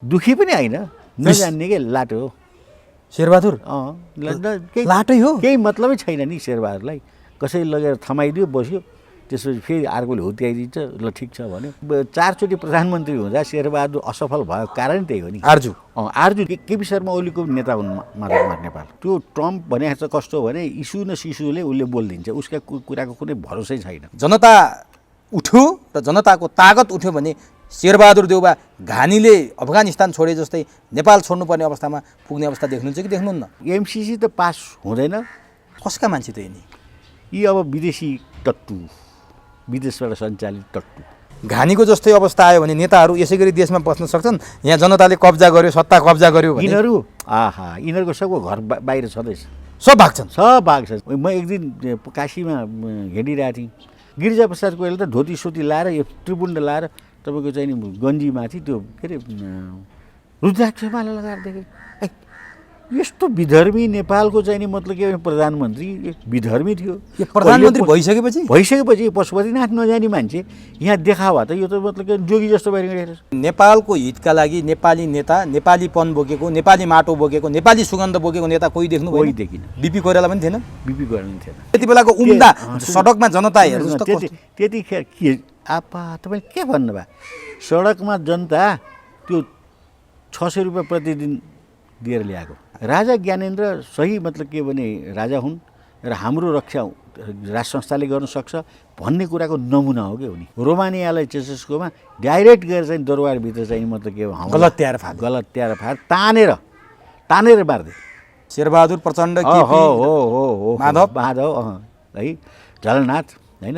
दुखी पनि होइन नजान्ने के लाटो हो शेरबहादुर लाटै हो केही मतलबै छैन नि शेरबहादुरलाई कसैले लगेर थमाइदियो बस्यो त्यसपछि फेरि अर्कोले हुत्याइदिन्छ ल ठिक छ भन्यो चारचोटि प्रधानमन्त्री हुँदा शेरबहादुर असफल भएको कारण त्यही हो नि आर्जु आर्जु केपी शर्मा ओलीको नेता हुन् माधव कुमार नेपाल त्यो ट्रम्प भने चाहिँ कस्तो भने इस्यु न सिसुले उसले बोलिदिन्छ उसका कुराको कुनै भरोसै छैन जनता उठ्यो र जनताको तागत उठ्यो भने शेरबहादुर देउबा घानीले अफगानिस्तान छोडे जस्तै नेपाल छोड्नुपर्ने अवस्थामा पुग्ने अवस्था देख्नुहुन्छ कि देख्नुहुन्न एमसिसी त पास हुँदैन कसका मान्छे त यी अब विदेशी टट्टु विदेशबाट सञ्चालित टट्टु घानीको जस्तै अवस्था आयो भने नेताहरू यसै गरी देशमा बस्न सक्छन् यहाँ जनताले कब्जा गर्यो सत्ता कब्जा गर्यो भने यिनीहरूको सबको घर बाहिर छँदैछ सब भाग्छन् सब भाग्छ म एक दिन काशीमा हिँडिरहेको थिएँ गिरिजाप्रसाद कोइराला त धोती सोती लाएर यो त्रिपुण्ड लाएर तपाईँको चाहिँ नि गन्जीमाथि त्यो के अरे रुद्राक्षमाला लगाएर देखेँ यस्तो विधर्मी नेपालको चाहिँ नि मतलब के भने प्रधानमन्त्री विधर्मी थियो यो प्रधानमन्त्री भइसकेपछि पशुपतिनाथ नजाने मान्छे यहाँ देखावा त यो त मतलब के जोगी जस्तो बाहिर गइरहेको छ नेपालको हितका लागि नेपाली नेता नेपालीपन बोकेको नेपाली माटो बोकेको नेपाली सुगन्ध बोकेको नेता कोही देख्नु कोही देखिन बिपी कोइराला पनि थिएन बिपी कोइराला पनि थिएन त्यति बेलाको उम्दा सडकमा जनता हेर्नु त्यतिखेर के आपा तपाईँ के भन्नुभयो सडकमा जनता त्यो 600 रुपियाँ प्रतिदिन दिएर ल्याएको राजा ज्ञानेन्द्र सही मतलब के भने राजा हुन् र हाम्रो रक्षा राज संस्थाले गर्न सक्छ भन्ने कुराको नमुना हो क्या उनी रोमानियालाई चेचेस्कोमा डाइरेक्ट गएर चाहिँ दरबारभित्र चाहिँ मतलब के गलत त्यार फार तानेर मार्दै शेरबहादुर प्रचण्ड हो माधव है झलनाथ होइन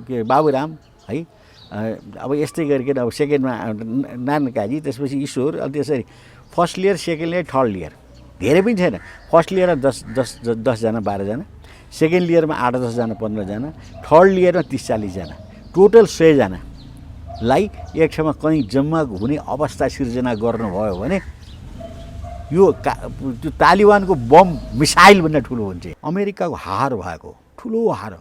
के बाबुराम है अब यस्तै गरिकन अब सेकेन्डमा नारायण काजी त्यसपछि ईश्वर अनि त्यसरी first layer second layer third layer धेरै पनि छैन फर्स्ट लेयरमा 10जना 12जना सेकेन्ड लेयरमा 8-10 जना 15 जना थर्ड लेयरमा 30-40 जना टोटल 100 जनालाई एक ठाउँमा कहीँ जम्मा हुने अवस्था सिर्जना गर्नुभयो भने यो त्यो तालिबानको बम मिसाइल भन्दा ठुलो हुन्छ अमेरिकाको हार भएको ठुलो हार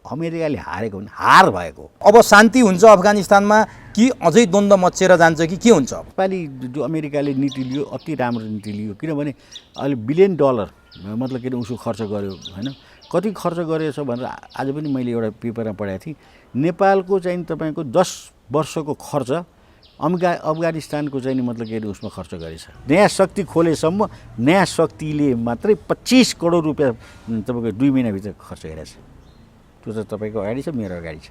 अमेरिकाले हारेको भने हार भएको अब शान्ति हुन्छ अफगानिस्तानमा कि अझै द्वन्द्व मच्चिएर जान्छ कि के हुन्छ नेपाली जो अमेरिकाले नीति लियो अति राम्रो नीति लियो किनभने अहिले $1 बिलियन मतलब के उसको खर्च गर्यो होइन कति खर्च गरेछ भनेर आज पनि मैले एउटा पेपरमा पढाएको थिएँ नेपालको चाहिँ तपाईँको 10 वर्षको खर्च अफगानिस्तानको चाहिँ मतलब के उसमा खर्च गरेछ नयाँ शक्ति खोलेसम्म नयाँ शक्तिले मात्रै 25 करोड रुपियाँ तपाईँको 2 महिनाभित्र खर्च गरेछ त्यो त तपाईँको अगाडि छ मेरो अगाडि छ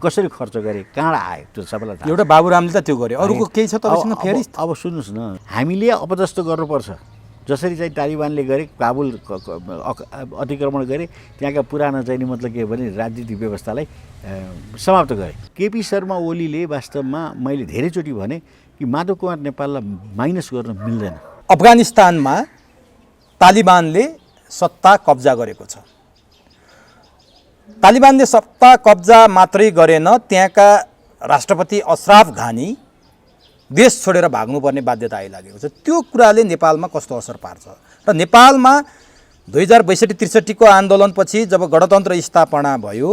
कसरी खर्च गरे कहाँ आयो त्यो सबैलाई थाहा एउटा बाबुरामले त त्यो गर्यो अरूको केही छ तपाईँसँग फेरि अब सुन्नुहोस् न हामीले अपदस्थ गर्नुपर्छ जसरी चाहिँ तालिबानले गरे काबुल अतिक्रमण गरे त्यहाँका पुरानो चाहिँ मतलब के भने राजनीतिक व्यवस्थालाई समाप्त गरे केपी शर्मा ओलीले वास्तवमा मैले धेरैचोटि भने कि माधव कुमार नेपाललाई माइनस गर्न मिल्दैन अफगानिस्तानमा तालिबानले सत्ता कब्जा गरेको छ तालिबानले सत्ता कब्जा मात्रै गरेन त्यहाँका राष्ट्रपति अशरफ घानी देश छोडेर भाग्नुपर्ने बाध्यता आइलागेको छ त्यो कुराले नेपालमा कस्तो असर पार्छ र नेपालमा 2062-63 को आन्दोलनपछि जब गणतन्त्र स्थापना भयो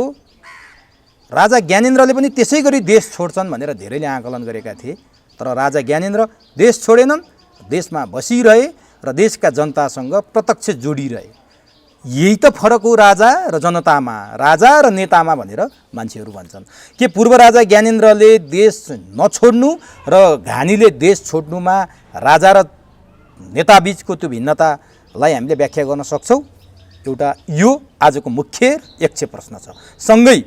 राजा ज्ञानेन्द्रले पनि त्यसै गरी देश छोड्छन् भनेर धेरैले आकलन गरेका थिए तर राजा ज्ञानेन्द्र देश छोडेनन् देशमा बसिरहे र देशका जनतासँग प्रत्यक्ष जोडिरहे यही त फरक हो राजा र जनतामा राजा र नेतामा भनेर मान्छेहरू भन्छन् के पूर्व राजा ज्ञानेन्द्रले देश नछोड्नु र घानीले देश छोड्नुमा राजा र नेताबीचको त्यो भिन्नतालाई हामीले व्याख्या गर्न सक्छौँ एउटा यो आजको मुख्य यक्ष प्रश्न छ सँगै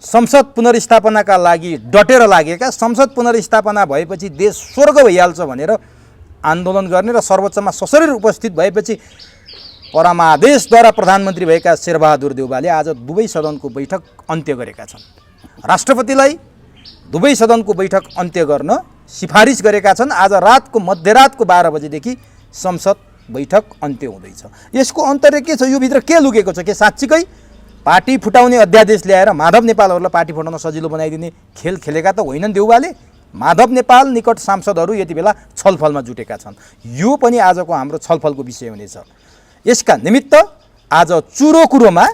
संसद पुनर्स्थापनाका लागि डटेर लागेका संसद पुनर्स्थापना भएपछि देश स्वर्ग भइहाल्छ भनेर आन्दोलन गर्ने र सर्वोच्चमा सशरीर उपस्थित भएपछि परमादेशद्वारा प्रधानमन्त्री भएका शेरबहादुर देउबाले आज दुवै सदनको बैठक अन्त्य गरेका छन् राष्ट्रपतिलाई दुवै सदनको बैठक अन्त्य गर्न सिफारिस गरेका छन् आज रातको मध्यरातको 12 बजेदेखि संसद बैठक अन्त्य हुँदैछ यसको अन्तर्य के छ यो भित्र के लुकेको छ के साच्चीकै पार्टी फुटाउने अध्यादेश ल्याएर माधव नेपालहरूलाई पार्टी फुटाउन सजिलो बनाइदिने खेल खेलेका त होइनन् देउबाले माधव नेपाल निकट सांसदहरू यति बेला छलफलमा जुटेका छन् यो पनि आजको हाम्रो छलफलको विषय हुनेछ यसका निमित्त आज चुरो कुरोमा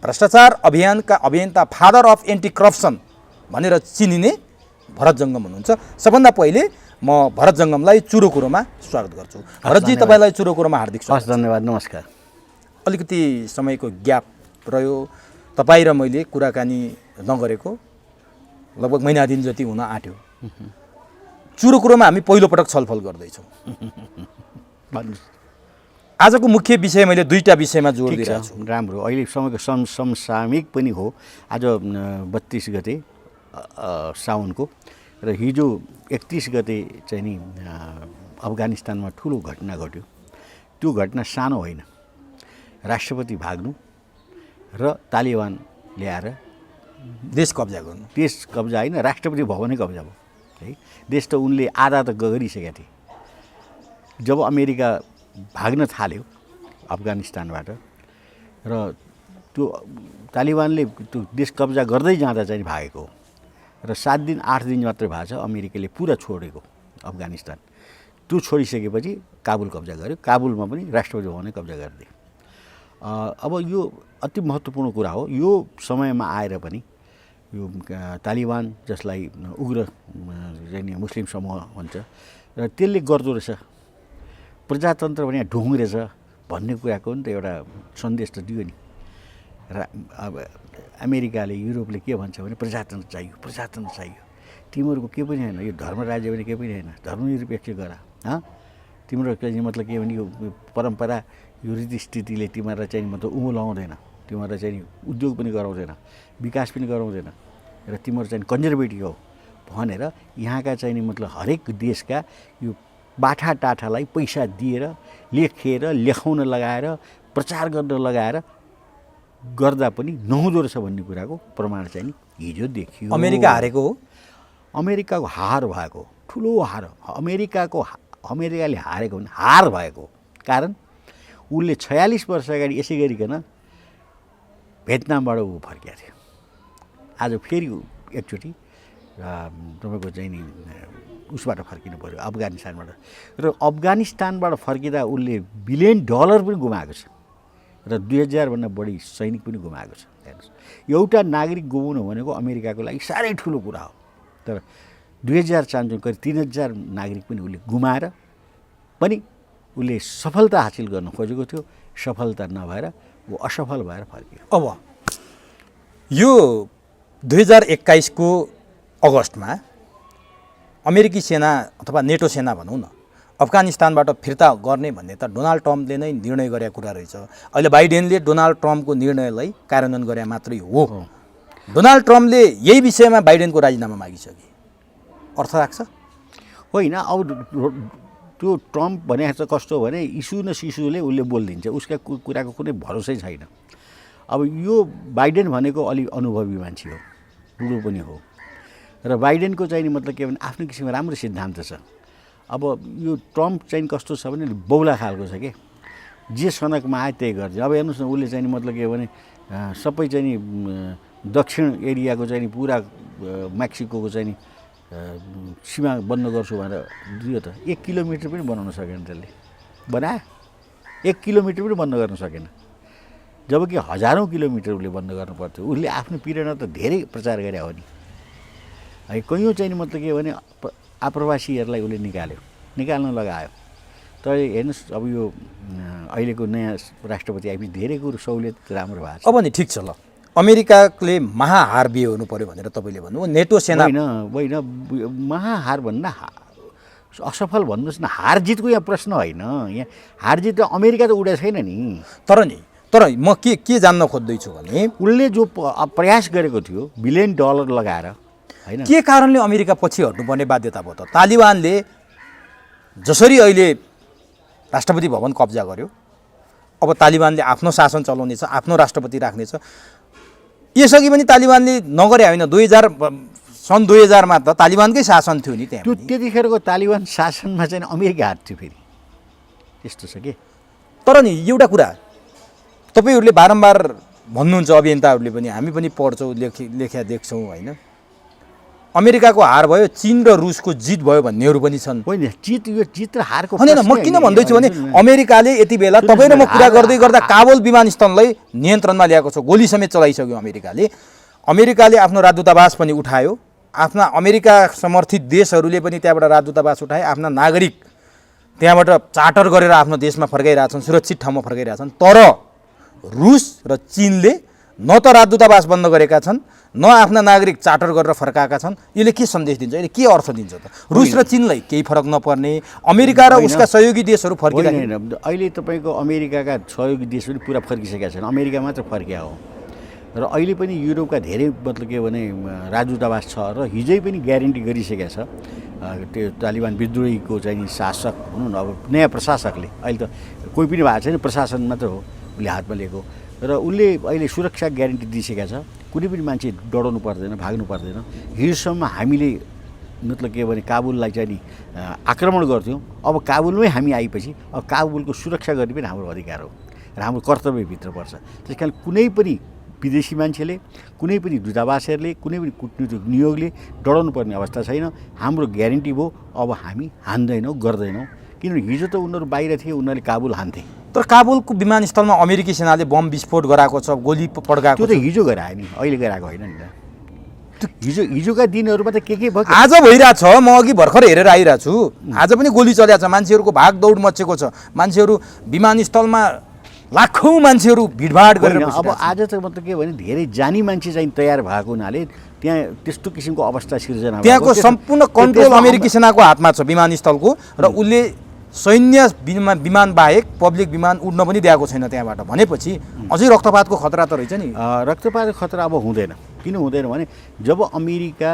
भ्रष्टाचार अभियानका अभियन्ता फादर अफ एन्टी करप्सन भनेर चिनिने भरत जङ्गम हुनुहुन्छ। सबभन्दा पहिले म भरत जङ्गमलाई चुरो कुरोमा स्वागत गर्छु। भरतजी, तपाईँलाई चुरो कुरोमा हार्दिक स्वागत। धन्यवाद, नमस्कार। अलिकति समयको ग्याप रह्यो, तपाईँ र मैले कुराकानी नगरेको लगभग महिना दिन जति हुन आँट्यो। चुरो कुरोमा हामी पहिलोपटक छलफल गर्दैछौँ। आजको मुख्य विषय मैले दुईवटा विषयमा जोड दिइरहेको छु। राम्रो, अहिले समयको समसामयिक पनि हो। आज 32 गते साउनको र हिजो 31 गते चाहिँ नि अफगानिस्तानमा ठुलो घटना घट्यो। त्यो घटना सानो होइन। राष्ट्रपति भाग्नु र तालिबान ल्याएर देश कब्जा गर्नु। देश कब्जा होइन, राष्ट्रपति भवनै कब्जा भयो है। देश त उनले आधा त गरिसकेका थिए। जब अमेरिका भाग्न थाल्यो अफगानिस्तानबाट र त्यो तालिबानले त्यो देश कब्जा गर्दै जाँदा चाहिँ भागेको हो र 7 दिन 8 दिन मात्रै भएको छ अमेरिकाले पुरा छोडेको अफगानिस्तान। त्यो छोडिसकेपछि काबुल कब्जा गर्यो। काबुलमा पनि राष्ट्रपति भवनै कब्जा गरिदियो। अब यो अति महत्त्वपूर्ण कुरा हो। यो समयमा आएर पनि यो तालिबान जसलाई उग्र चाहिँ मुस्लिम समूह भन्छ र त्यसले गर्दो रहेछ, प्रजातन्त्र भने ढुङ्ग रहेछ भन्ने कुराको नि त एउटा सन्देश त दियो नि। र अब अमेरिकाले, युरोपले के भन्छ भने प्रजातन्त्र चाहियो, प्रजातन्त्र चाहियो। तिमीहरूको के पनि होइन, यो धर्म राज्य भने के पनि होइन, धर्मनिरपेक्ष गर। तिम्रो चाहिँ मतलब के भने यो परम्परा, यो रीतिस्थितिले तिमीहरूलाई चाहिँ मतलब उँभो लगाउँदैन, तिमीहरूलाई चाहिँ उद्योग पनि गराउँदैन, विकास पनि गराउँदैन र तिमीहरू चाहिँ कन्जर्भेटिभ हो भनेर यहाँका चाहिँ मतलब हरेक देशका यो बाठा टाठालाई पैसा दिएर, लेखेर, लेखाउन लगाएर, प्रचार गर्न लगाएर गर्दा पनि नहुँदो रहेछ भन्ने कुराको प्रमाण चाहिँ नि हिजो देखियो। अमेरिका हारेको हो। अमेरिकाको हार भएको, ठुलो हार। अमेरिकाले हारेको भने हार भएको कारण उसले 46 वर्ष अगाडि यसै गरिकन भियतनामबाट ऊ फर्किएको थियो। आज फेरि एकचोटि तपाईँको चाहिँ नि उसबाट फर्किनु पऱ्यो, अफगानिस्तानबाट। र अफगानिस्तानबाट फर्किँदा उसले $1 बिलियन पनि गुमाएको छ र 2000 भन्दा बढी सैनिक पनि गुमाएको छ। हेर्नुहोस्, एउटा नागरिक गुमाउनु भनेको अमेरिकाको लागि साह्रै ठुलो कुरा हो। तर 2004 करिब 3000 नागरिक पनि उसले गुमाएर पनि उसले सफलता हासिल गर्न खोजेको थियो। सफलता नभएर ऊ असफल भएर फर्कियो। अब यो 2021 को अगस्टमा अमेरिकी सेना अथवा नेटो सेना भनौँ न अफगानिस्तानबाट फिर्ता गर्ने भन्ने त डोनाल्ड ट्रम्पले नै निर्णय गरेको कुरा रहेछ। अहिले बाइडेनले डोनाल्ड ट्रम्पको निर्णयलाई कार्यान्वयन गरे मात्रै हो। डोनाल्ड ट्रम्पले यही विषयमा बाइडेनको राजीनामा मागिसके, अर्थ राख्छ? होइन, अब त्यो ट्रम्प भने चाहिँ कस्तो भने इस्यु न सिस्युले उसले बोलिदिन्छ, उसका कुराको कुनै भरोसै छैन। अब यो बाइडेन भनेको अलि अनुभवी मान्छे हो, बुढो पनि हो र बाइडेनको चाहिँ मतलब के भने आफ्नो किसिमको राम्रो सिद्धान्त छ। अब यो ट्रम्प चाहिँ कस्तो छ भने बौला खालको छ के, जे सनकमा आए त्यही गर्छ। अब हेर्नुहोस् न, उसले चाहिँ मतलब के भने सबै चाहिँ नि दक्षिण एरियाको चाहिँ नि पुरा मेक्सिकोको चाहिँ नि सीमा बन्द गर्छु भनेर दियो त 1 किलोमिटर पनि बनाउन सकेन। त्यसले बनाए 1 किलोमिटर पनि बन्द गर्न सकेन, जबकि हजारौँ किलोमिटर उसले बन्द गर्नु पर्थ्यो। उसले आफ्नो पिरियडमा त धेरै प्रचार गरे हो नि है। कैयौँ चाहिँ मतलब के भने आप्रवासीहरूलाई उसले निकाल्न लगायो। तर हेर्नुहोस्, अब यो अहिलेको नयाँ राष्ट्रपति आएपछि धेरै कुरो सहुलियत राम्रो भएको छ। अब नि ठिक छ, ल अमेरिकाले महाहार बिहोर्नु पर्यो भनेर तपाईँले भन्नुभयो। नेटो सेना होइन, महाहार भन्दा असफल भन्नुहोस् न, हार जितको यहाँ प्रश्न होइन। यहाँ हार जित त अमेरिका त उडेको छैन नि। तर म के जान्न खोज्दैछु भने उसले जो प्रयास गरेको थियो $1 बिलियन लगाएर, होइन, के कारणले अमेरिका पछि हट्नुपर्ने बाध्यता भयो त? तालिबानले जसरी अहिले राष्ट्रपति भवन कब्जा गर्यो, अब तालिबानले आफ्नो शासन चलाउनेछ, आफ्नो राष्ट्रपति राख्नेछ। यसअघि पनि तालिबानले नगरे होइन, सन् 2000मा त तालिबानकै शासन थियो नि त्यहाँ। त्यतिखेरको तालिबान शासनमा चाहिँ अमेरिका हात थियो फेरि, त्यस्तो छ के। तर नि एउटा कुरा तपाईँहरूले बारम्बार भन्नुहुन्छ, अभियन्ताहरूले पनि, हामी पनि पढ्छौँ, लेख्या देख्छौँ होइन, अमेरिकाको हार भयो, चीन र रुसको जित भयो भन्नेहरू पनि छन्। होइन, यो जित र हारको होइन, म किन भन्दैछु भने अमेरिकाले यति बेला तपाईँ र म कुरा गर्दै गर्दा काबुल विमानस्थललाई नियन्त्रणमा ल्याएको छ, गोली समेत चलाइसक्यो अमेरिकाले आफ्नो राजदूतावास पनि उठायो, आफ्ना अमेरिका समर्थित देशहरूले पनि त्यहाँबाट राजदूतावास उठाए, आफ्ना नागरिक त्यहाँबाट चार्टर गरेर आफ्नो देशमा फर्काइरहेछन्, सुरक्षित ठाउँमा फर्काइरहेछन्। तर रुस र चीनले न त राजदूतावास बन्द गरेका छन्, न आफ्ना नागरिक चार्टर गरेर फर्काएका छन्। यसले के सन्देश दिन्छ, यसले के अर्थ दिन्छ त? रुस र चीनलाई केही फरक नपर्ने, अमेरिका र उसका सहयोगी देशहरू फर्किँदैन। अहिले तपाईँको अमेरिकाका सहयोगी देश पनि पुरा फर्किसकेका छन्, अमेरिका मात्र फर्किया हो। र अहिले पनि युरोपका धेरै मतलब के भने राजदूतावास छ र हिजै पनि ग्यारेन्टी गरिसकेका छ त्यो तालिबान विद्रोहीको चाहिँ शासक भनौँ न, अब नयाँ प्रशासकले, अहिले त कोही पनि भएको छैन, प्रशासन मात्र हो उसले हातमा लिएको, र उसले अहिले सुरक्षा ग्यारेन्टी दिइसकेका छ। कुनै पनि मान्छे डराउनु पर्दैन, भाग्नु पर्दैन। हिजोसम्म हामीले मतलब के भने काबुललाई चाहिँ नि आक्रमण गर्थ्यौँ, अब काबुलमै हामी आएपछि अब काबुलको सुरक्षा गर्ने पनि हाम्रो अधिकार हो र हाम्रो कर्तव्यभित्र पर्छ। त्यस कारण कुनै पनि विदेशी मान्छेले, कुनै पनि दूतावासहरूले, कुनै पनि कूटनीतिक नियोगले डराउनु पर्ने अवस्था छैन। हाम्रो ग्यारेन्टी भयो, अब हामी हान्दैनौँ, गर्दैनौँ। किनभने हिजो त उनीहरू बाहिर थिए, उनीहरूले काबुल हान्थे। तर काबुलको विमानस्थलमा अमेरिकी सेनाले बम विस्फोट गराएको छ, गोली पड्काएको, त्यो त हिजो गरायो नि, अहिले गराएको होइन नि त। हिजोका दिनहरूमा त के भयो? आज भइरहेछ। म अघि भर्खर हेरेर आइरहेको छु, आज पनि गोली चलेको छ, मान्छेहरूको भागदौड मचेको छ, मान्छेहरू विमानस्थलमा लाखौँ मान्छेहरू भिडभाड गरेर। अब आज त मतलब के भने धेरै जानी मान्छे चाहिँ तयार भएको हुनाले त्यहाँ त्यस्तो किसिमको अवस्था सिर्जना, त्यहाँको सम्पूर्ण कन्ट्रोल अमेरिकी सेनाको हातमा छ विमानस्थलको, र उसले सैन्य विमान बाहेक पब्लिक विमान उड्न पनि दिएको छैन त्यहाँबाट। भनेपछि अझै रक्तपातको खतरा त रहेछ नि। रक्तपातको खतरा अब हुँदैन। किन हुँदैन भने जब अमेरिका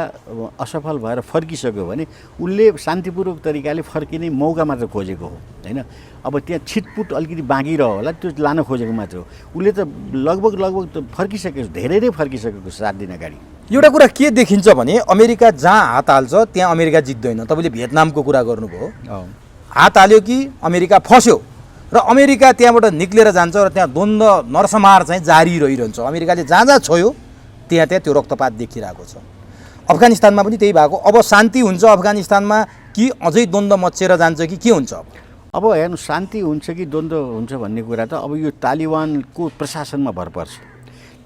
असफल भएर फर्किसक्यो भने उसले शान्तिपूर्वक तरिकाले फर्किने मौका मात्र खोजेको हो होइन। अब त्यहाँ छिटपुट अलिकति बाँकी रह्यो होला, त्यो लान खोजेको मात्र हो। उसले त लगभग त फर्किसकेको, धेरै नै फर्किसकेको 7 दिन अगाडि। एउटा कुरा के देखिन्छ भने अमेरिका जहाँ हात हाल्छ त्यहाँ अमेरिका जित्दैन। तपाईँले भियतनामको कुरा गर्नुभयो, हात हाल्यो कि अमेरिका फस्यो र अमेरिका त्यहाँबाट निक्लेर जान्छ र त्यहाँ द्वन्द्व नरसंहार चाहिँ जारी रहिरहन्छ। अमेरिकाले जहाँ जहाँ छोयो त्यहाँ त्यो रक्तपात देखिरहेको छ। अफगानिस्तानमा पनि त्यही भएको। अब शान्ति हुन्छ अफगानिस्तानमा कि अझै द्वन्द्व मच्चिएर जान्छ कि के हुन्छ? अब हेर्नु, शान्ति हुन्छ कि द्वन्द्व हुन्छ भन्ने कुरा त अब यो तालिबानको प्रशासनमा भर पर्छ।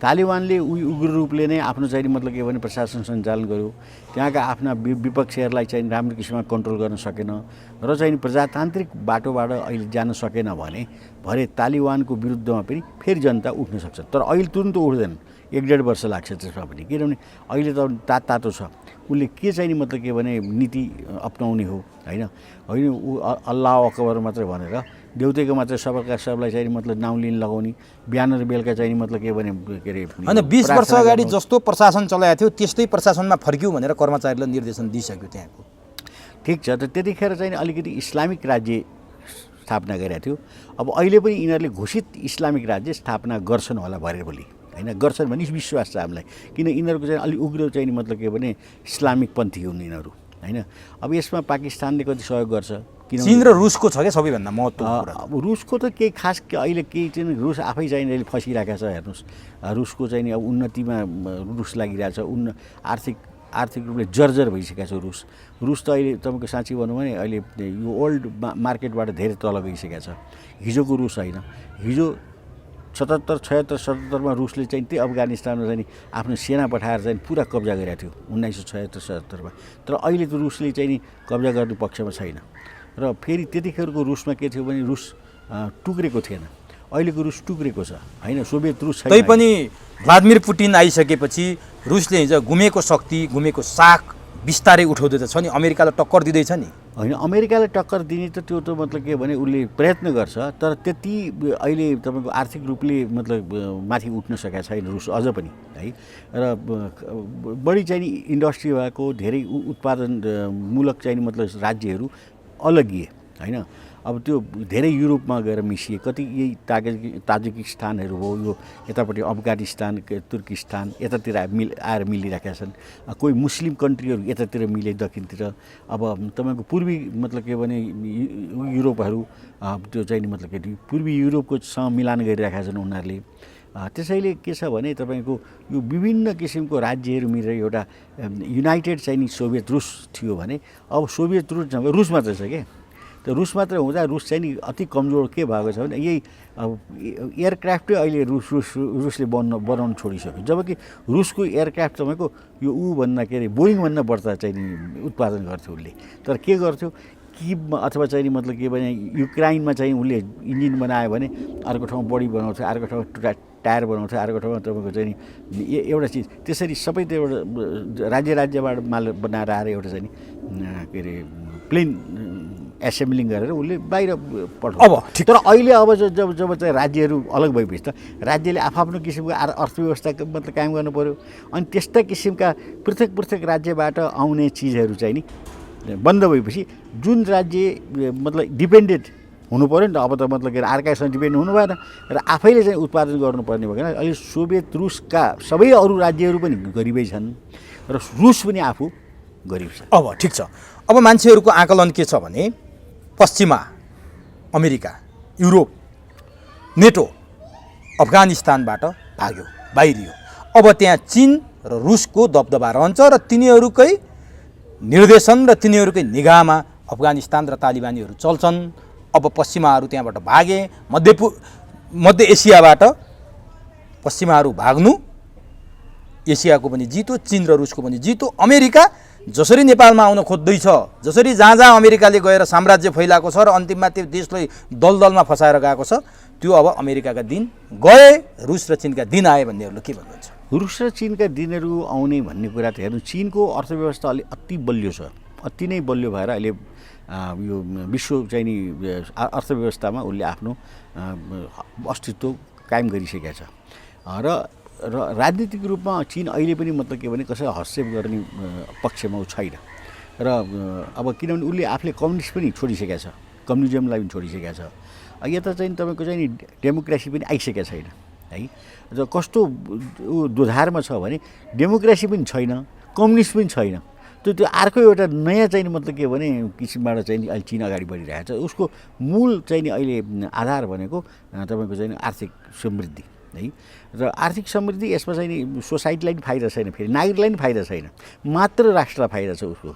तालिबानले उग्र रूपले नै आफ्नो चाहिँ मतलब के भने प्रशासन सञ्चालन गर्यो, त्यहाँका आफ्ना विपक्षीहरूलाई चाहिँ राम्रो किसिममा कन्ट्रोल गर्न सकेन र चाहिँ प्रजातान्त्रिक बाटोबाट अहिले जान सकेन भने भरे तालिबानको विरुद्धमा पनि फेरि जनता उठ्न सक्छ। तर अहिले तुरुन्त उठ्दैन, 1-1.5 वर्ष लाग्छ त्यसमा पनि। किनभने अहिले त तातो छ, उसले के चाहिँ मतलब के भने नीति अपनाउने हो होइन। ऊ अल्लाह अकबर मात्रै भनेर देउतेको मात्रै सबैका सबलाई चाहिँ मतलब नाउँ लिन लगाउने, बिहान र बेलुका चाहिँ मतलब के भने के अरे होइन 20 वर्ष अगाडि जस्तो प्रशासन चलाएको थियो त्यस्तै प्रशासनमा फर्क्यौँ भनेर कर्मचारीलाई निर्देशन दिइसक्यो त्यहाँको। ठिक छ, त त्यतिखेर चाहिँ अलिकति इस्लामिक राज्य स्थापना गरेको थियो। अब अहिले पनि यिनीहरूले घोषित इस्लामिक राज्य स्थापना गर्छन् होला भरे भोलि होइन। गर्छन् भने विश्वास छ हामीलाई, किन यिनीहरूको चाहिँ अलिक उग्र चाहिँ मतलब के भने इस्लामिक पन्थी हुन् यिनीहरू होइन। अब यसमा पाकिस्तानले कति सहयोग गर्छ, चीन र रुसको छ क्या सबैभन्दा महत्त्वपूर्ण। अब रुसको त केही खास अहिले केही चाहिँ रुस आफै चाहिँ अहिले फसिरहेको छ। हेर्नुहोस्, रुसको चाहिँ अब उन्नतिमा रुस लागिरहेछ, आर्थिक रूपले जर्जर भइसकेको छ रुस त अहिले तपाईँको साँच्चै भनौँ भने अहिले यो ओल्ड मार्केटबाट धेरै तल गइसकेको छ। हिजोको रुस होइन। हिजो 77-77 रुसले चाहिँ त्यो अफगानिस्तानमा चाहिँ आफ्नो सेना पठाएर चाहिँ पुरा कब्जा गरेको थियो 1976-77 तर अहिले त रुसले चाहिँ नि कब्जा गर्ने पक्षमा छैन। र फेरि त्यतिखेरको रुसमा के थियो भने रुस टुक्रेको थिएन, अहिलेको रुस टुक्रेको छ होइन, सोभियत रुस छैन। तैपनि भ्लादिमिर पुटिन आइसकेपछि रुसले हिजो गुमेको शक्ति, गुमेको साख बिस्तारै उठाउँदै छ नि, अमेरिकालाई टक्कर दिँदैछ नि। होइन, अमेरिकालाई टक्कर दिने त त्यो त मतलब के भने उसले प्रयत्न गर्छ, तर त्यति अहिले तपाईँको आर्थिक रूपले मतलब माथि उठ्न सकेको छैन रुस अझ पनि है। र बढी चाहिँ इन्डस्ट्री भएको धेरै उत्पादनमूलक चाहिँ मतलब राज्यहरू अलगिए होइन। अब त्यो धेरै युरोपमा गएर मिसिए, कति यही ताजिकिस्तानहरू हो, यो यतापट्टि अफगानिस्तान, तुर्किस्तान यतातिर आएर मिलिरहेका छन्। कोही मुस्लिम कन्ट्रीहरू यतातिर मिले दक्षिणतिर। अब तपाईँको पूर्वी मतलब के भने युरोपहरू त्यो चाहिँ मतलब के पूर्वी युरोपकोसँग मिलान गरिरहेका छन् उनीहरूले। त्यसैले के छ भने तपाईँको यो विभिन्न किसिमको राज्यहरू मिलेर एउटा युनाइटेड चाहिँ नि सोभियत रुस थियो भने अब सोभियत रुस मात्रै छ क्या। त रुस मात्रै हुँदा रुस चाहिँ नि अति कमजोर के भएको छ भने यही एयरक्राफ्टै अहिले रुसले बनाउन छोडिसक्यो, जबकि रुसको एयरक्राफ्ट तपाईँको यो भन्दा के अरे बोइङभन्दा बढ्ता चाहिँ नि उत्पादन गर्थ्यो उसले। तर के गर्थ्यो किबमा अथवा चाहिँ नि मतलब के भने युक्राइनमा चाहिँ उसले इन्जिन बनायो भने अर्को ठाउँमा बडी बनाउँथ्यो, अर्को ठाउँमा टायर बनाउँथ्यो, अर्को ठाउँमा तपाईँको चाहिँ नि एउटा चिज त्यसरी सबै त्यो एउटा राज्यबाट माल बनाएर आएर एउटा चाहिँ नि के अरे प्लेन एसेम्बलिङ गरेर उसले बाहिर पठाउँछ। अब ठिक। तर अहिले अब जब चाहिँ राज्यहरू अलग भएपछि त राज्यले आफ्नो किसिमको अर्थव्यवस्था मतलब कायम गर्नु पऱ्यो, अनि त्यस्ता किसिमका पृथक राज्यबाट आउने चिजहरू चाहिँ नि बन्द भएपछि जुन राज्य मतलब डिपेन्डेन्ट हुनु पऱ्यो नि त, अब त मतलब के अरे अर्कासँग डिपेन्ड हुनु भएन र आफैले चाहिँ उत्पादन गर्नुपर्ने भयो। अहिले सोभियत रुसका सबै अरू राज्यहरू पनि गरिबै छन् र रुस पनि आफू गरिब छ। अब ठिक छ। अब मान्छेहरूको आकलन के छ भने पश्चिमा अमेरिका, युरोप, नेटो अफगानिस्तानबाट भाग्यो, बाहिरियो। अब त्यहाँ चीन र रुसको दबदबा रहन्छ र तिनीहरूकै निर्देशन र तिनीहरूकै निगाहमा अफगानिस्तान र तालिबानीहरू चल्छन्। अब पश्चिमाहरू त्यहाँबाट भागे, मध्य एसियाबाट पश्चिमाहरू भाग्नु, एसियाको पनि जितो, चीन र रुसको पनि जितो। अमेरिका जसरी नेपालमा आउन खोज्दैछ, जसरी जहाँ अमेरिकाले गएर साम्राज्य फैलाएको छ र अन्तिममा त्यो देशलाई दलदलमा फसाएर गएको छ, त्यो अब अमेरिकाका दिन गए, रुस र चीनका दिन आए भन्नेहरूले के भन्नुहुन्छ? रुस र चीनका दिनहरू आउने भन्ने कुरा त हेर्नु, चीनको अर्थव्यवस्था अलि अति बलियो छ, अति नै बलियो भएर अहिले यो विश्व चाहिँ नि अर्थव्यवस्थामा उसले आफ्नो अस्तित्व कायम गरिसकेका छ र राजनीतिक रूपमा चीन अहिले पनि मतलब के भने कसैलाई हस्तक्षेप गर्ने पक्षमा ऊ छैन र अब किनभने उसले आफूले कम्युनिस्ट पनि छोडिसकेका छ, कम्युनिजमलाई पनि छोडिसकेका छ। यता चाहिँ तपाईँको चाहिँ नि डेमोक्रेसी पनि आइसकेका छैन है, र कस्तो दोधारमा छ भने डेमोक्रेसी पनि छैन, कम्युनिस्ट पनि छैन, त्यो अर्को एउटा नयाँ चाहिँ मतलब के भने किसिमबाट चाहिँ नि अहिले चीन अगाडि बढिरहेको छ। उसको मूल चाहिँ नि अहिले आधार भनेको तपाईँको चाहिँ आर्थिक समृद्धि है, र आर्थिक समृद्धि यसमा चाहिँ नि सोसाइटीलाई पनि फाइदा छैन, फेरि नागरिकलाई पनि फाइदा छैन, मात्र राष्ट्रलाई फाइदा छ उसको,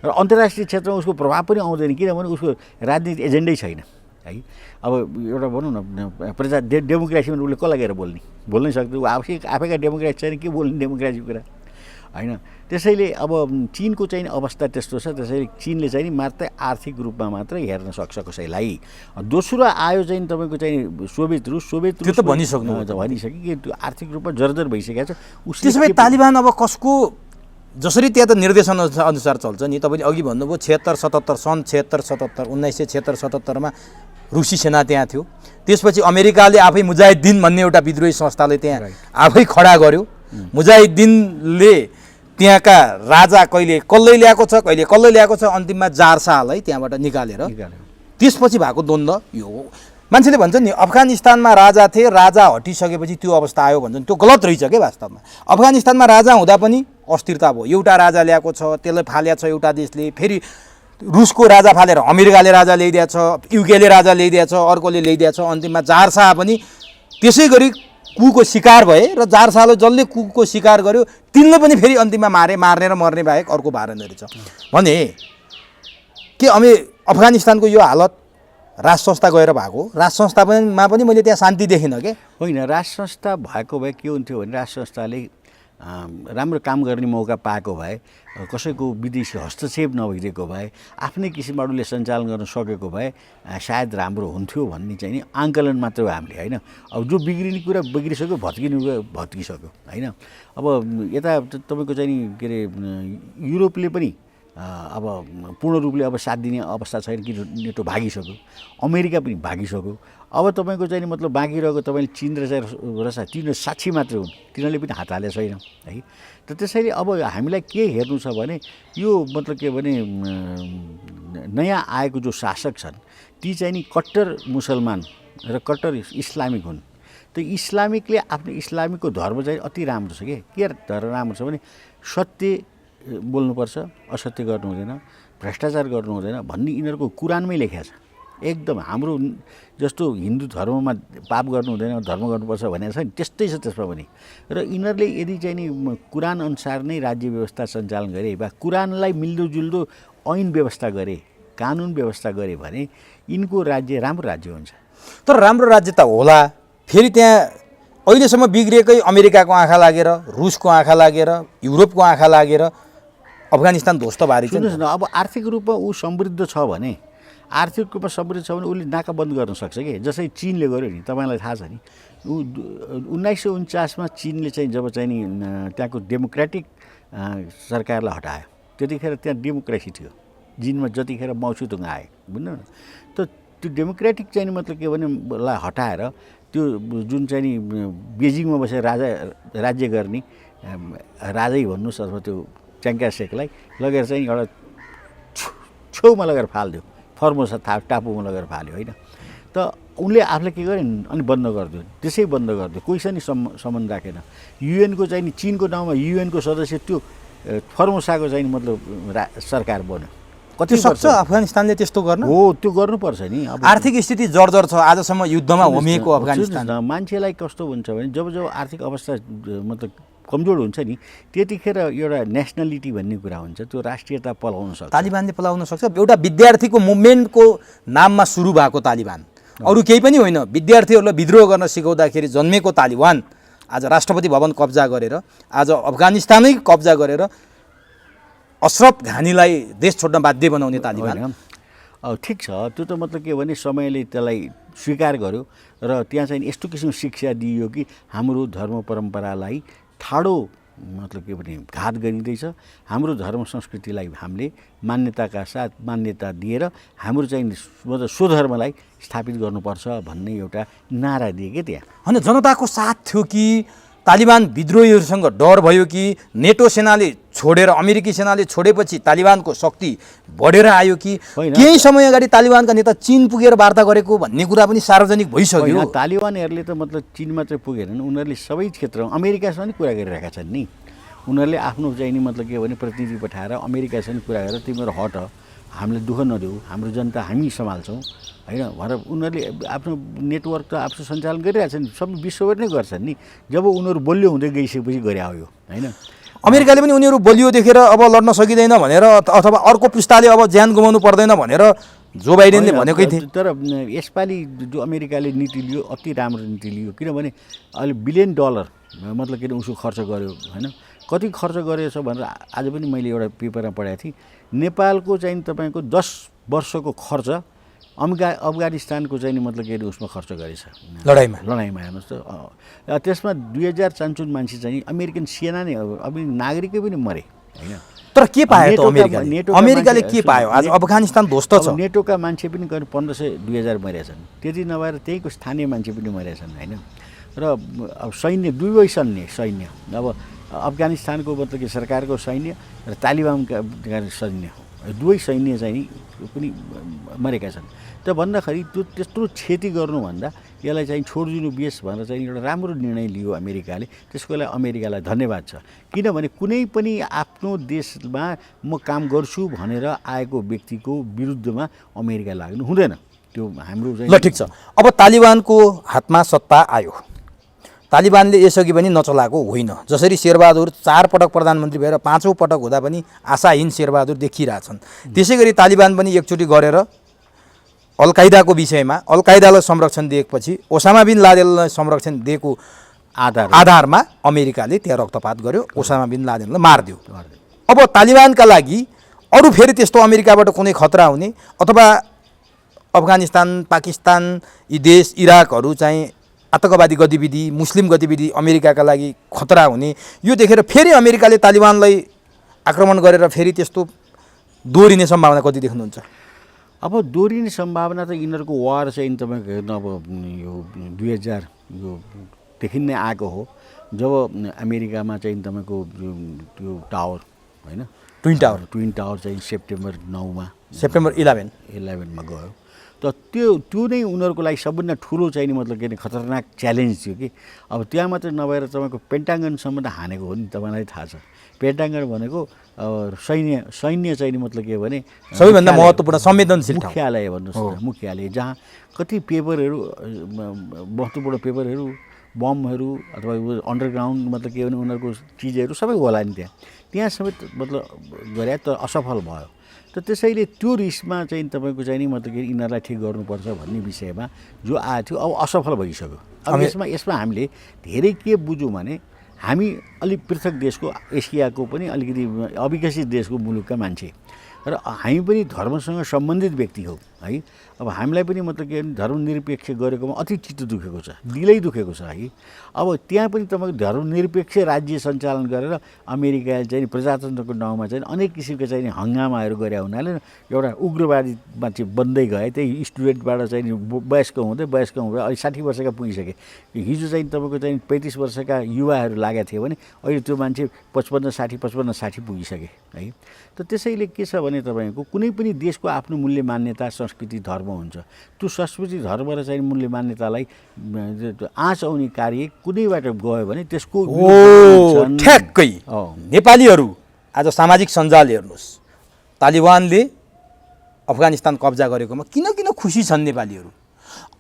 र अन्तर्राष्ट्रिय क्षेत्रमा उसको प्रभाव पनि आउँदैन किनभने उसको राजनीतिक एजेन्डै छैन है। अब एउटा भनौँ न प्रजा डेमोक्रेसीमा उसले कसलाई गएर बोल्नै सक्दैन, ऊ आफैका डेमोक्रेसी छैन, के बोल्ने डेमोक्रेसीको कुरा होइन। त्यसैले अब चीनको चाहिँ अवस्था त्यस्तो छ, त्यसैले चीनले चाहिँ नि मात्र आर्थिक रूपमा मात्र हेर्न सक्छ कसैलाई। दोस्रो आयो चाहिँ तपाईँको चाहिँ सोभियत रुस त्यो त भनिसक्नु भनिसक्यो कि त्यो आर्थिक रूपमा जर्जर भइसकेको छ। त्यसो भए तालिबान अब कसको जसरी त्यहाँ त निर्देशन अनुसार चल्छ नि, तपाईँले अघि भन्नुभयो 76-77 सन् 76-77 1976-77मा रुसी सेना त्यहाँ थियो, त्यसपछि अमेरिकाले आफै मुजाहिद्दिन भन्ने एउटा विद्रोही संस्थाले त्यहाँ आफै खडा गर्यो। मुजाहिद्दिनले त्यहाँका राजा कहिले कसले ल्याएको छ, कहिले कसले ल्याएको छ, अन्तिममा जार शाहलाई त्यहाँबाट निकालेर त्यसपछि भएको द्वन्द्व यो हो। मान्छेले भन्छन् नि अफगानिस्तानमा राजा थिए, राजा हटिसकेपछि त्यो अवस्था आयो भन्छन्, त्यो गलत रहेछ के वास्तवमा। अफगानिस्तानमा राजा हुँदा पनि अस्थिरता भयो, एउटा राजा ल्याएको छ, त्यसलाई फालेको छ एउटा देशले, फेरि रुसको राजा फालेर अमेरिकाले राजा ल्याइदिएको छ, युकेले राजा ल्याइदिएको छ, अर्कोले ल्याइदिएको छ, अन्तिममा जार शाह पनि त्यसै गरी कुको शिकार भए र जार शाहले जसले कुको शिकार गर्यो तिनले पनि फेरि अन्तिममा मार्ने र मर्ने बाहेक अर्को भएन रहेछ भने के अफगानिस्तानको यो हालत राज संस्था गएर भएको, राज संस्थामा पनि मैले त्यहाँ शान्ति देखिनँ के होइन। राज संस्था भएको भए के हुन्थ्यो भने राज संस्थाले राम्रो काम गर्ने मौका पाएको भए, कसैको विदेशी हस्तक्षेप नभइदिएको भए, आफ्नै किसिमबाट उसले सञ्चालन गर्न सकेको भए सायद राम्रो हुन्थ्यो भन्ने चाहिँ नि आङ्कलन मात्र हो हामीले होइन। अब जो बिग्रिने कुरा बिग्रिसक्यो, भत्किने कुरा भत्किसक्यो होइन। अब यता तपाईँको चाहिँ नि के अरे युरोपले पनि अब पूर्ण रूपले अब साथ दिने अवस्था छैन कि नेटो भागिसक्यो, अमेरिका पनि भागिसक्यो। अब तपाईँको चाहिँ मतलब बाँकी रहेको तपाईँले चीन र तिनीहरू साक्षी मात्रै हुन्, तिनीहरूले पनि हात हालेको छैन है। त त्यसैले अब हामीलाई के हेर्नु छ भने यो मतलब के भने नयाँ आएको जो शासक छन् ती चाहिँ नि कट्टर मुसलमान र कट्टर इस्लामिक हुन्। त इस्लामिकले आफ्नो इस्लामिकको धर्म चाहिँ अति राम्रो छ के धर्म राम्रो छ भने सत्य बोल्नुपर्छ, असत्य गर्नु हुँदैन, भ्रष्टाचार गर्नु हुँदैन भन्ने यिनीहरूको कुरानमै लेखेको छ एकदम। हाम्रो जस्तो हिन्दू धर्ममा पाप गर्नु हुँदैन, धर्म गर्नुपर्छ भनेको छ नि, त्यस्तै छ त्यसमा पनि। र यिनीहरूले यदि चाहिँ नि कुरान अनुसार नै राज्य व्यवस्था सञ्चालन गरे वा कुरानलाई मिल्दोजुल्दो ऐन व्यवस्था गरे, कानुन व्यवस्था गरे भने यिनको राज्य राम्रो राज्य हुन्छ। तर राम्रो राज्य त होला, फेरि त्यहाँ अहिलेसम्म बिग्रिएकै अमेरिकाको आँखा लागेर, रुसको आँखा लागेर, युरोपको आँखा लागेर अफगानिस्तान ध्वस्त भारी छ। सुन्नुहोस् न, अब आर्थिक रूपमा ऊ समृद्ध छ भने, आर्थिक रूपमा समृद्ध छ भने उसले नाका बन्द गर्न सक्छ कि, जसै चिनले गर्यो नि, तपाईँलाई थाहा छ नि। ऊ 1949मा चिनले चाहिँ जब चाहिँ नि त्यहाँको डेमोक्रेटिक सरकारलाई हटायो, त्यतिखेर त्यहाँ डेमोक्रेसी थियो। जिनमा जतिखेर माओसुतुङ आए, बुझ्नु न, त त्यो डेमोक्रेटिक चाहिँ मतलब के भने लाई हटाएर त्यो जुन चाहिँ नि बेजिङमा बसेर राज्य गर्ने राजै भन्नुहोस् अथवा त्यो च्याङ्का सेकलाई लगेर चाहिँ एउटा छेउमा लगेर फालिदियो, फर्मोसा टापुमा लगेर फाल्यो होइन। त उनले आफूले के गरे अनि बन्द गरिदियो, त्यसै बन्द गरिदियो, कोहीसँग सम्बन्ध राखेन। युएनको चाहिँ नि चिनको नाउँमा युएनको सदस्य त्यो फर्मोसाको चाहिँ मतलब सरकार बन्यो। कति सक्छ अफगानिस्तानले त्यस्तो गर्न? हो, त्यो गर्नुपर्छ नि। अब आर्थिक स्थिति जर्जर छ, आजसम्म युद्धमा होमिएको अफगानिस्तान। मान्छेलाई कस्तो हुन्छ भने जब आर्थिक अवस्था मतलब कमजोर हुन्छ नि, त्यतिखेर एउटा नेसनलिटी भन्ने कुरा हुन्छ, त्यो राष्ट्रियता पलाउन सक्छ। तालिबानले पलाउन सक्छ? एउटा विद्यार्थीको मुभमेन्टको नाममा सुरु भएको तालिबान, अरू केही पनि होइन। विद्यार्थीहरूलाई विद्रोह गर्न सिकाउँदाखेरि जन्मेको तालिबान आज राष्ट्रपति भवन कब्जा गरेर, आज अफगानिस्तानै कब्जा गरेर अशरफ घानीलाई देश छोड्न बाध्य बनाउने तालिबान। ठिक छ, त्यो त मतलब के भने समयले त्यसलाई स्वीकार गर्यो र त्यहाँ चाहिँ यस्तो किसिमको शिक्षा दिइयो कि हाम्रो धर्म परम्परालाई ठाडो मतलब के भने घात गरिँदैछ, हाम्रो धर्म संस्कृतिलाई हामीले मान्यताका साथ मान्यता दिएर हाम्रो चाहिँ मतलब स्वधर्मलाई स्थापित गर्नुपर्छ भन्ने एउटा नारा दिए कि त्यहाँ। होइन, जनताको साथ थियो कि तालिबान विद्रोहीहरूसँग डर भयो कि नेटो सेनाले छोडेर, अमेरिकी सेनाले छोडेपछि तालिबानको शक्ति बढेर आयो कि केही समय अगाडि तालिबानका नेता चीन पुगेर वार्ता गरेको भन्ने कुरा पनि सार्वजनिक भइसक्यो? तालिबानहरूले त मतलब चीन मात्रै पुगेनन्, उनीहरूले सबै क्षेत्रमा अमेरिकासँग नि कुरा गरिरहेका छन् नि। उनीहरूले आफ्नो चाहिँ नि मतलब के भने प्रतिनिधि पठाएर अमेरिकासँग कुरा गरेर तिमीहरू हट, हामीले दुःख नदेऊ, हाम्रो जनता हामी सम्हाल्छौँ होइन भनेर उनीहरूले आफ्नो नेटवर्क त आफ्नो सञ्चालन गरिरहेछन्, सबै विश्वभर नै गर्छन् नि। जब उनीहरू बलियो हुँदै गइसकेपछि गरे आयो होइन। अमेरिकाले पनि उनीहरू बलियो देखेर अब लड्न सकिँदैन भनेर, अथवा अर्को पुस्ताले अब ज्यान गुमाउनु पर्दैन भनेर जो बाइडेनले भनेकै थिए। तर यसपालि जो अमेरिकाले नीति लियो अति राम्रो नीति लियो, किनभने अहिले $1 बिलियन मतलब के उसको खर्च गर्यो होइन। कति खर्च गरेछ भनेर आज पनि मैले एउटा पेपरमा पढाएको थिएँ। नेपालको चाहिँ तपाईँको 10 वर्षको खर्च अफगानिस्तानको चाहिँ मतलब के उसमा खर्च गरेछ, लडाइँमा हेर्नुहोस् त। त्यसमा 2000 मान्छे चाहिँ अमेरिकन सेना नै, अब नागरिकै पनि मरे होइन। तर के पायो त अमेरिकाले के पायो? आज अफगानिस्तान ध्वस्त छ। नेटोका मान्छे पनि करिब 1500-2000 मरेछन्, त्यति नभएर त्यहीको स्थानीय मान्छे पनि मरेछन् होइन। र अब सैन्य दुवै सैन्य अब अफगानिस्तानको मतलब कि सरकारको सैन्य र तालिबानका सैन्य, दुवै सैन्य चाहिँ पनि मरेका छन्। त भन्दाखेरि त्यो त्यत्रो क्षति गर्नुभन्दा यसलाई चाहिँ छोडिदिनु बेस भनेर चाहिँ एउटा राम्रो निर्णय लियो अमेरिकाले। त्यसको लागि अमेरिकालाई धन्यवाद छ, किनभने कुनै पनि आफ्नो देशमा म काम गर्छु भनेर आएको व्यक्तिको विरुद्धमा अमेरिका लाग्नु हुँदैन। त्यो हाम्रो चाहिँ ल ठिक छ। अब तालिबानको हातमा सत्ता आयो, तालिबानले यसअघि पनि नचलाएको होइन। जसरी शेरबहादुर 4 पटक प्रधानमन्त्री भएर 5औं पटक हुँदा पनि आशाहीन शेरबहादुर देखिरहेछन्, त्यसै गरी तालिबान पनि एकचोटि गरेर अलकायदाको विषयमा अलकायदालाई संरक्षण दिएपछि ओसामा बिन लादेनलाई संरक्षण दिएको आधारमा अमेरिकाले त्यहाँ रक्तपात गर्यो, ओसामा बिन लादेनलाई मारिदियो। अब तालिबानका लागि अरू फेरि त्यस्तो अमेरिकाबाट कुनै खतरा हुने अथवा अफगानिस्तान, पाकिस्तान, यी देश, इराकहरू चाहिँ आतंकवादी गतिविधि, मुस्लिम गतिविधि अमेरिकाका लागि खतरा हुने, यो देखेर फेरि अमेरिकाले तालिबानलाई आक्रमण गरेर फेरि त्यस्तो दोहोरिने सम्भावना कति देख्नुहुन्छ? अब दोहोरिने सम्भावना त यिनीहरूको वार चाहिँ तपाईँको हेर्नु, अब यो 2000 देखि नै आएको हो, जब अमेरिकामा चाहिँ तपाईँको त्यो टावर होइन, ट्विन टावर चाहिँ सेप्टेम्बर 11मा गयो। त त्यो नै उनीहरूको लागि सबभन्दा ठुलो चाहिँ नि मतलब के अरे खतरनाक च्यालेन्ज थियो कि। अब त्यहाँ मात्रै नभएर तपाईँको पेन्टागनसम्म त हानेको हो नि, तपाईँलाई थाहा छ। पेन्टागन भनेको सैन्य चाहिँ मतलब के भने सबैभन्दा महत्त्वपूर्ण संवेदनशील मुख्यालय भन्नुहोस्, मुख्यालय जहाँ कति पेपरहरू, महत्त्वपूर्ण पेपरहरू, बमहरू अथवा अन्डरग्राउन्ड मतलब के भने उनीहरूको चिजहरू सबै होला नि त्यहाँ समेत मतलब गरे, तर असफल भयो। त त्यसैले त्यो रिसमा चाहिँ तपाईँको चाहिँ नि मतलब कि यिनीहरूलाई ठिक गर्नुपर्छ भन्ने विषयमा जो आएको थियो अब असफल भइसक्यो। अब यसमा हामीले धेरै के बुझौँ भने हामी अलिक पृथक देशको एसियाको पनि अलिकति अविकसित देशको मुलुकका मान्छे र हामी पनि धर्मसँग सम्बन्धित व्यक्ति हौ है। अब हामीलाई पनि मतलब के धर्मनिरपेक्ष गरेकोमा अति चित्त दुखेको छ, दिलै दुखेको छ है। अब त्यहाँ पनि तपाईँको धर्मनिरपेक्ष राज्य सञ्चालन गरेर अमेरिकाले चाहिँ प्रजातन्त्रको नाउँमा चाहिँ अनेक किसिमका चाहिँ हङ्गामाहरू गरे हुनाले एउटा उग्रवादी मान्छे बन्दै गए। त्यही स्टुडेन्टबाट चाहिँ वयस्क हुँदै अहिले 60 वर्षका पुगिसके। हिजो चाहिँ तपाईँको चाहिँ 35 वर्षका युवाहरू लागेका थियो भने अहिले त्यो मान्छे 55-60 पुगिसके है। त त्यसैले के छ भने तपाईँको कुनै पनि देशको आफ्नो मूल्य मान्यता संस्कृति धर्म हुन्छ। त्यो संस्कृति धर्म र चाहिँ मूल्य मान्यतालाई आँच आउने कार्य कुनैबाट गयो भने त्यसको ठ्याक्कै नेपालीहरू आज सामाजिक सञ्जाल हेर्नुहोस्, तालिबानले अफगानिस्तान कब्जा गरेकोमा किन खुसी छन् नेपालीहरू।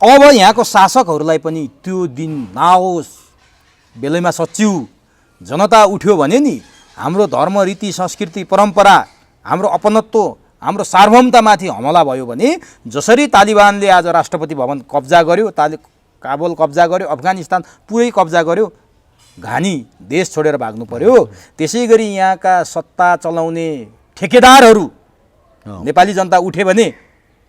अब यहाँको शासकहरूलाई पनि त्यो दिन नआओस्, बेलैमा सचिव जनता उठ्यो भने नि हाम्रो धर्म रीति संस्कृति परम्परा हाम्रो अपनत्व हाम्रो सार्वभौमतामाथि हमला भयो भने जसरी तालिबानले आज राष्ट्रपति भवन कब्जा गर्यो, काबुल कब्जा गर्यो, अफगानिस्तान पुरै कब्जा गर्यो, घानी देश छोडेर भाग्नु पर्यो। त्यसै गरी यहाँका सत्ता चलाउने ठेकेदारहरू नेपाली जनता उठे भने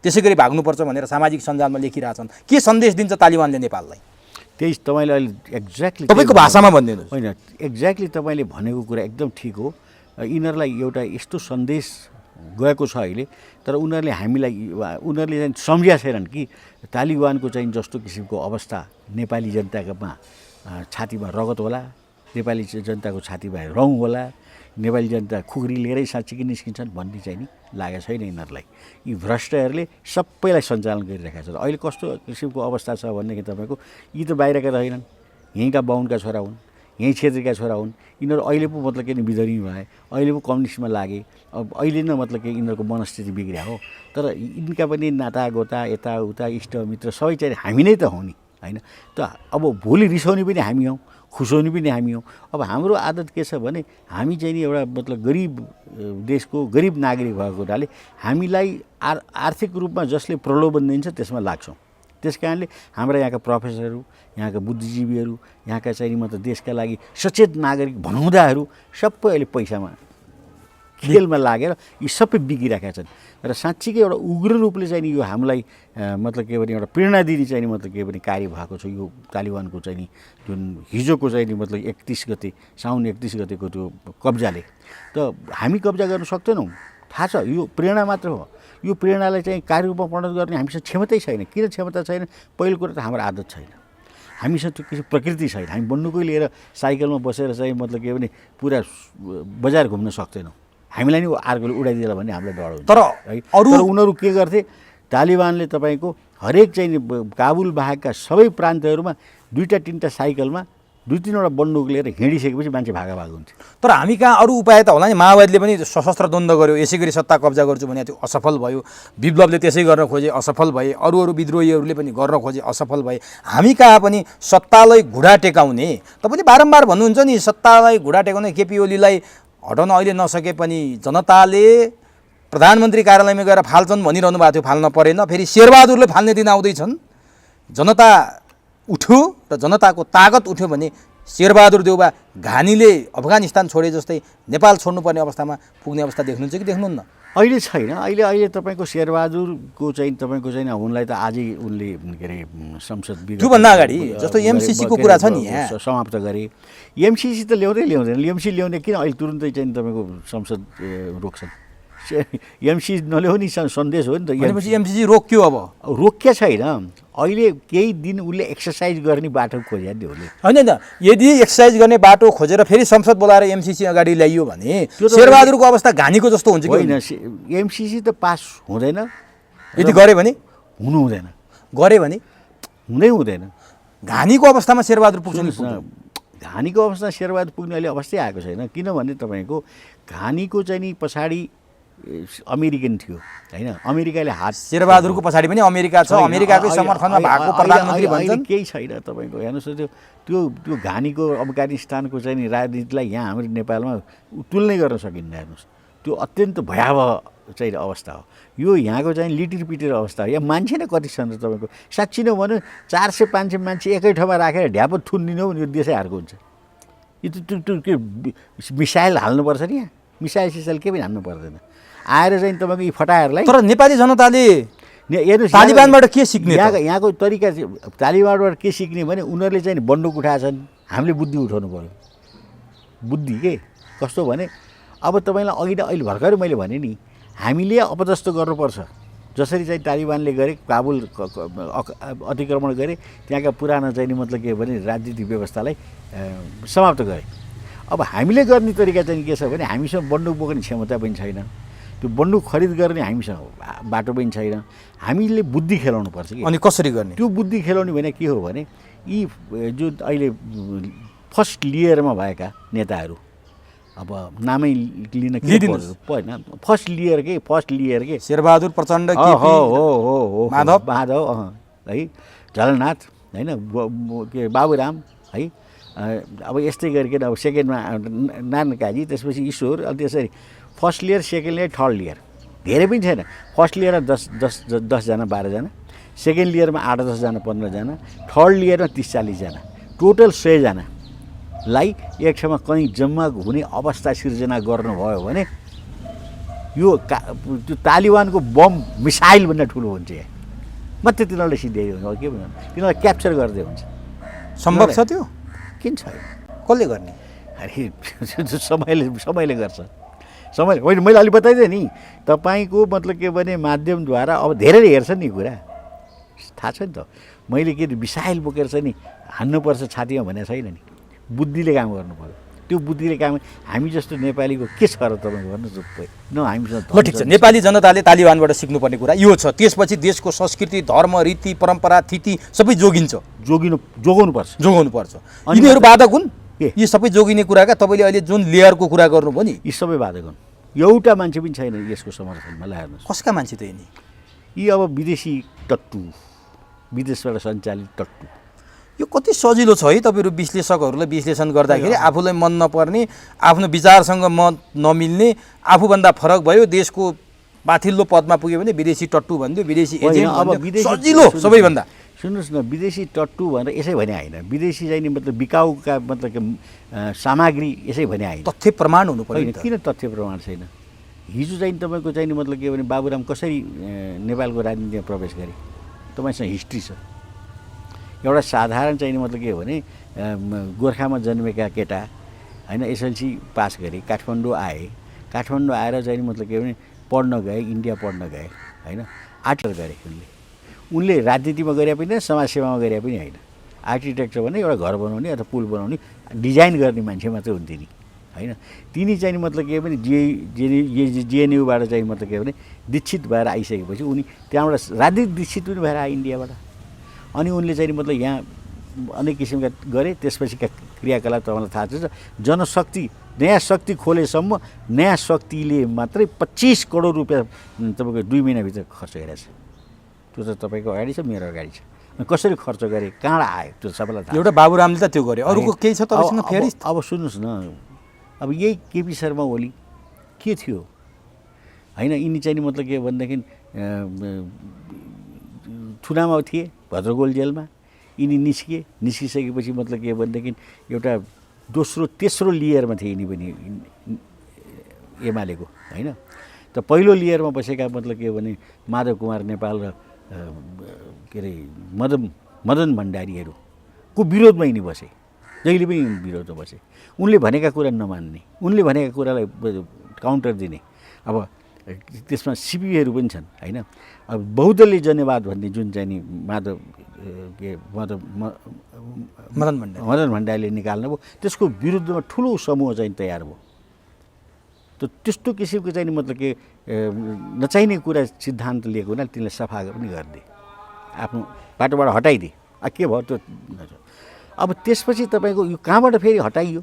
त्यसै गरी भाग्नुपर्छ भनेर सामाजिक सञ्जालमा लेखिरहेछन्। के सन्देश दिन्छ तालिबानले नेपाललाई? त्यही तपाईँले अहिले एक्ज्याक्टली तपाईँको भाषामा भनिदिनु। होइन, एक्ज्याक्टली तपाईँले भनेको कुरा एकदम ठिक हो। यिनीहरूलाई एउटा यस्तो सन्देश गएको छ अहिले, तर उनीहरूले चाहिँ सम्झिया छैनन् कि तालिबानको चाहिँ जस्तो किसिमको अवस्था नेपाली जनतामा छातीमा रगत होला, नेपाली जनताको छातीमा रौँ होला, नेपाली जनता खुकुरी लिएरै साँच्चीकै निस्किन्छन् भन्ने चाहिँ नि लागेको छैन यिनीहरूलाई। यी भ्रष्टहरूले सबैलाई सञ्चालन गरिरहेका छन्। अहिले कस्तो किसिमको अवस्था छ भनेदेखि तपाईँको यी त बाहिरका रहेनन्, यहीँका बाहुनका छोरा हुन्, यहीँ क्षेत्रीका छोरा हुन्। यिनीहरू अहिले पो मतलब के विधर्मी भए, अहिले पो कम्युनिस्टमा लागे। अब अहिले नै मतलब के यिनीहरूको मनस्थिति बिग्रिया हो। तर यिनका पनि नातागोता यताउता इष्टमित्र सबै चाहिँ हामी नै त हौँ नि होइन। त अब भोलि रिसाउने पनि हामी हौँ, खुसाउने पनि हामी हौँ। अब हाम्रो आदत के छ भने हामी चाहिँ नि एउटा मतलब गरिब देशको गरिब नागरिक भएको हुनाले हामीलाई आर्थिक रूपमा जसले प्रलोभन दिन्छ त्यसमा लाग्छौँ। त्यस कारणले हाम्रा यहाँका प्रोफेसरहरू, यहाँका बुद्धिजीवीहरू, यहाँका चाहिँ मतलब देशका लागि सचेत नागरिक भनाउँदाहरू सबै अहिले पैसामा खेलमा लागेर यी सबै बिगिरहेका छन्। र साँच्चीकै एउटा उग्र रूपले चाहिँ नि यो हामीलाई मतलब के भने एउटा प्रेरणा दिने चाहिँ मतलब के भने कार्य भएको छ यो तालिबानको चाहिँ नि जुन हिजोको चाहिँ नि मतलब 31 गते साउन 31 गतेको त्यो कब्जाले। त हामी कब्जा गर्न सक्दैनौँ, थाहा छ, यो प्रेरणा मात्र हो। यो प्रेरणालाई चाहिँ कार्यरूपमा परिणत गर्ने हामीसँग क्षमतै छैन। किन क्षमता छैन? पहिलो कुरा त हाम्रो आदत छैन, हामीसँग त्यो किसिम प्रकृति छैन। हामी बन्नुकै लिएर साइकलमा बसेर चाहिँ मतलब के भने पुरा बजार घुम्न सक्दैनौँ। हामीलाई नि अर्कोले उडाइदिएला भन्ने हामीलाई डर हुन्छ। तर उनीहरू के गर्थे, तालिबानले तपाईँको हरेक चाहिँ काबुल बाहेकका सबै प्रान्तहरूमा 2-3 साइकलमा 2-3वटा बन्दुक लिएर हिँडिसकेपछि मान्छे भागा हुन्थ्यो। तर हामी कहाँ अरू उपाय त होला नि। माओवादीले पनि सशस्त्र द्वन्द्व गर्यो, यसै गरी सत्ता कब्जा गर्छु भने त्यो असफल भयो। विप्लवले त्यसै गर्न खोजे, असफल भए। अरू विद्रोहीहरूले पनि गर्न खोजे, असफल भए। हामी कहाँ पनि सत्तालाई घुँडा टेकाउने, तपाईँले बारम्बार भन्नुहुन्छ नि सत्तालाई घुँडा टेकाउने केपी ओलीलाई हटाउन अहिले नसके पनि जनताले प्रधानमन्त्री कार्यालयमा गएर फाल्छन् भनिरहनु भएको थियो, फाल्न परेन। फेरि शेरबहादुरले फाल्ने दिन आउँदैछन्। जनता उठ्यो र जनताको तागत उठ्यो भने शेरबहादुर देउबा घानीले अफगानिस्तान छोडे जस्तै नेपाल छोड्नुपर्ने अवस्थामा पुग्ने अवस्था देख्नुहुन्छ कि देख्नुहुन्न? अहिले छैन। अहिले तपाईँको शेरबहादुरको चाहिँ तपाईँको चाहिँ उनलाई त आजै उनले के अरे संसद त्योभन्दा अगाडि जस्तो एमसिसीको कुरा छ नि यहाँ समाप्त गरे। एमसिसी त ल्याउँदैन। एमसी ल्याउने किन अहिले तुरुन्तै चाहिँ तपाईँको संसद रोक्छन्? एमसी नल्याउने सन्देश हो नि त। भनेपछि एमसिसी रोक्यो? अब रोक्या छैन। अहिले केही दिन उसले एक्सर्साइज गर्ने बाटो खोज्या नि उसले। होइन यदि एक्सर्साइज गर्ने बाटो खोजेर फेरि संसद बोलाएर एमसिसी अगाडि ल्याइयो भने शेरबहादुरको अवस्था घानीको जस्तो हुन्छ कि होइन? एमसिसी त पास हुँदैन। यदि गरे भने हुनु हुँदैन, गरे भने हुँदै हुँदैन। घानीको अवस्थामा शेरबहादुर पुग्छ नि? घानीको अवस्था शेरबहादुर पुग्ने अहिले अवस्थै आएको छैन। किनभने तपाईँको घानीको चाहिँ नि पछाडि अमेरिकन थियो होइन। अमेरिकाले हात, शेरबहादुरको पछाडि पनि अमेरिका छ। अमेरिकाकै समर्थनमा भएको प्रधानमन्त्री भन्छन्। केही छैन तपाईँको। हेर्नुहोस् त्यो घानीको अफगानिस्तानको चाहिँ नि राजनीतिलाई यहाँ हाम्रो नेपालमा तुलनै गर्न सकिन्न। हेर्नुहोस् त्यो अत्यन्त भयावह चाहिँ अवस्था हो। यो यहाँको चाहिँ लिटिरपिटिर अवस्था हो। यहाँ मान्छे नै कति छन् र तपाईँको साँच्ची नै भन्यो 400-500 मान्छे एकै ठाउँमा राखेर ढ्याप थुनिदिनु भने यो देशै हार्को हुन्छ। यो त्यो के मिसाइल हाल्नुपर्छ नि, यहाँ मिसाइल के पनि हाल्नु पर्दैन। आएर चाहिँ तपाईँको यी फटाहरूलाई तर नेपाली जनताले हेर्नुहोस् तालिबानबाट के सिक्ने? यहाँको तरिका तालिबानबाट के सिक्ने भने उनीहरूले चाहिँ बन्दुक उठाएछन्, हामीले बुद्धि उठाउनु पऱ्यो। बुद्धि के कस्तो भने अब तपाईँलाई अघि नै अहिले भर्खरै मैले भने नि, हामीले अपदस्थ गर्नुपर्छ। जसरी चाहिँ तालिबानले गरे, काबुल अतिक्रमण गरे, त्यहाँका पुरानो चाहिँ नि मतलब के भने राजनीतिक व्यवस्थालाई समाप्त गरे। अब हामीले गर्ने तरिका चाहिँ के छ भने हामीसँग बन्दुक बोक्ने क्षमता पनि छैन, त्यो बन्दुक खरिद गर्ने हामीसँग बाटो पनि छैन। हामीले बुद्धि खेलाउनु पर्छ कि। अनि कसरी गर्ने? त्यो बुद्धि खेलाउने भने के हो भने यी जो अहिले फर्स्ट लेयरमा भएका नेताहरू, अब नामै लिन पर्दैन, फर्स्ट लेयर के शेरबहादुर प्रचण्ड, हो माधव है, झलनाथ होइन, के बाबुराम है, अब यस्तै गरिकन अब सेकेन्डमा नारायण काजी, त्यसपछि ईश्वर, अनि त्यसरी first layer, second layer, third layer धेरै पनि छैन। फर्स्ट लेयरमा 10-12 जना, सेकेन्ड लेयरमा 8-10 जना 15 जना, थर्ड लेयरमा 30-40 जना, टोटल 100 जनालाई एक ठाउँमा कहीँ जम्मा हुने अवस्था सिर्जना गर्नुभयो भने यो त्यो तालिबानको बम मिसाइल भन्दा ठुलो हुन्छ। यहाँ मात्रै तिनीहरूले सिद्ध्याइदियो हुन्छ, के भन्नु, तिनीहरूलाई क्याप्चर गर्दै हुन्छ। सम्भव छ त्यो? किन छ? कसले गर्ने? अरे समयले गर्छ। समय होइन, मैले अलि बताइदिएँ नि तपाईँको मतलब के भने माध्यमद्वारा अब धेरैले हेर्छन् नि कुरा, थाहा छ नि त। मैले के मिसाइल बोकेर चाहिँ नि हान्नुपर्छ छातीमा भनेको छैन नि, बुद्धिले काम गर्नु पर्यो। त्यो बुद्धिले काम हामी जस्तो नेपालीको के छ र तपाईँको भन्नुहोस् न। हामीसँग ल ठिक छ, नेपाली जनताले तालिबानबाट सिक्नुपर्ने कुरा यो छ। त्यसपछि देशको संस्कृति, धर्म, रीति, परम्परा, थिति सबै जोगाउनु पर्छ। यिनीहरू बाधक हुन्? यी सबै जोगिने कुराका तपाईँले अहिले जुन लेयरको कुरा गर्नुभयो नि, यी सबै बाधक हुन्। एउटा मान्छे पनि छैन यसको समर्थनमा। ल हेर्नुहोस्, कसका मान्छे त यिनी? यी अब विदेशी टट्टु, विदेशबाट सञ्चालित टट्टु। यो कति सजिलो छ है तपाईँहरू विश्लेषकहरूलाई विश्लेषण गर्दाखेरि। आफूलाई मन नपर्ने, आफ्नो विचारसँग मन नमिल्ने, आफूभन्दा फरक भयो, देशको माथिल्लो पदमा पुग्यो भने विदेशी टट्टु भनिदियो, विदेशी एजेन्ट। अब सजिलो सबैभन्दा। सुन्नुहोस् न, विदेशी टट्टु भनेर यसै भने होइन, विदेशी चाहिँ नि मतलब बिकाउका मतलब सामग्री यसै भने होइन, तथ्य प्रमाण हुनु पर्यो। किन तथ्य प्रमाण छैन? हिजो चाहिँ तपाईँको चाहिँ नि मतलब के भने बाबुराम कसरी नेपालको राजनीतिमा प्रवेश गरे, तपाईँसँग हिस्ट्री छ। एउटा साधारण चाहिँ मतलब के भने गोर्खामा जन्मेका केटा होइन, एसएलसी पास गरे, काठमाडौँ आए, काठमाडौँ आएर चाहिँ मतलब के भने पढ्न गए, इन्डिया पढ्न गए होइन, आर्टिटेक्चर गरे उनले राजनीतिमा गरे पनि समाजसेवामा गरे पनि होइन। आर्किटेक्चर भने एउटा घर बनाउने अथवा पुल बनाउने डिजाइन गर्ने मान्छे मात्रै हुन्थे नि होइन। तिनी चाहिँ मतलब के भने जेएनयुबाट चाहिँ मतलब के भने दीक्षित भएर आइसकेपछि उनी त्यहाँबाट राजनीतिक दीक्षित पनि भएर आए इन्डियाबाट। अनि उनले चाहिँ मतलब यहाँ अनेक किसिमका गरे। त्यसपछिका क्रियाकलाप तपाईँलाई थाहा छ, जनशक्ति नयाँ शक्ति खोलेसम्म नयाँ शक्तिले मात्रै 25 करोड रुपियाँ तपाईँको 2 महिनाभित्र खर्च गरेको छ। त्यो त तपाईँको अगाडि छ, मेरो अगाडि छ। कसरी खर्च गरे, कहाँबाट आयो, त्यो सबैलाई थाहा। एउटा बाबुरामले त त्यो गर्यो, अरूको केही छ तपाईँसँग फेरि? अब सुन्नुहोस् न, अब यही केपी शर्मा ओली के थियो होइन, यिनी चाहिँ मतलब के भनेदेखि थुनामा थिए, भद्रगोल जेलमा। यिनी निस्किसकेपछि मतलब के भनेदेखि एउटा दोस्रो तेस्रो लेयरमा थिए यिनी पनि एमालेको होइन। त पहिलो लेयरमा बसेका मतलब के भने माधव कुमार नेपाल र के अरे मदन भण्डारीहरूको विरोधमा यिनी बसे, जहिले पनि विरोधमा बसे। उनले भनेका कुरा नमान्ने, उनले भनेका कुरालाई काउन्टर दिने। अब त्यसमा सिपिहरू पनि छन् होइन। अब बहुदलीय जन्यवाद भन्ने जुन चाहिँ नि मदन भण्डारीले निकाल्नुभयो, त्यसको विरुद्धमा ठुलो समूह चाहिँ तयार भयो। त त्यस्तो किसिमको चाहिँ मतलब के नचाहिने कुरा सिद्धान्त लिएको हुनाले तिनलाई सफा पनि गरिदिए, आफ्नो बाटोबाट हटाइदिए। के भयो त्यो? अब त्यसपछि तपाईँको यो कहाँबाट फेरि हटाइयो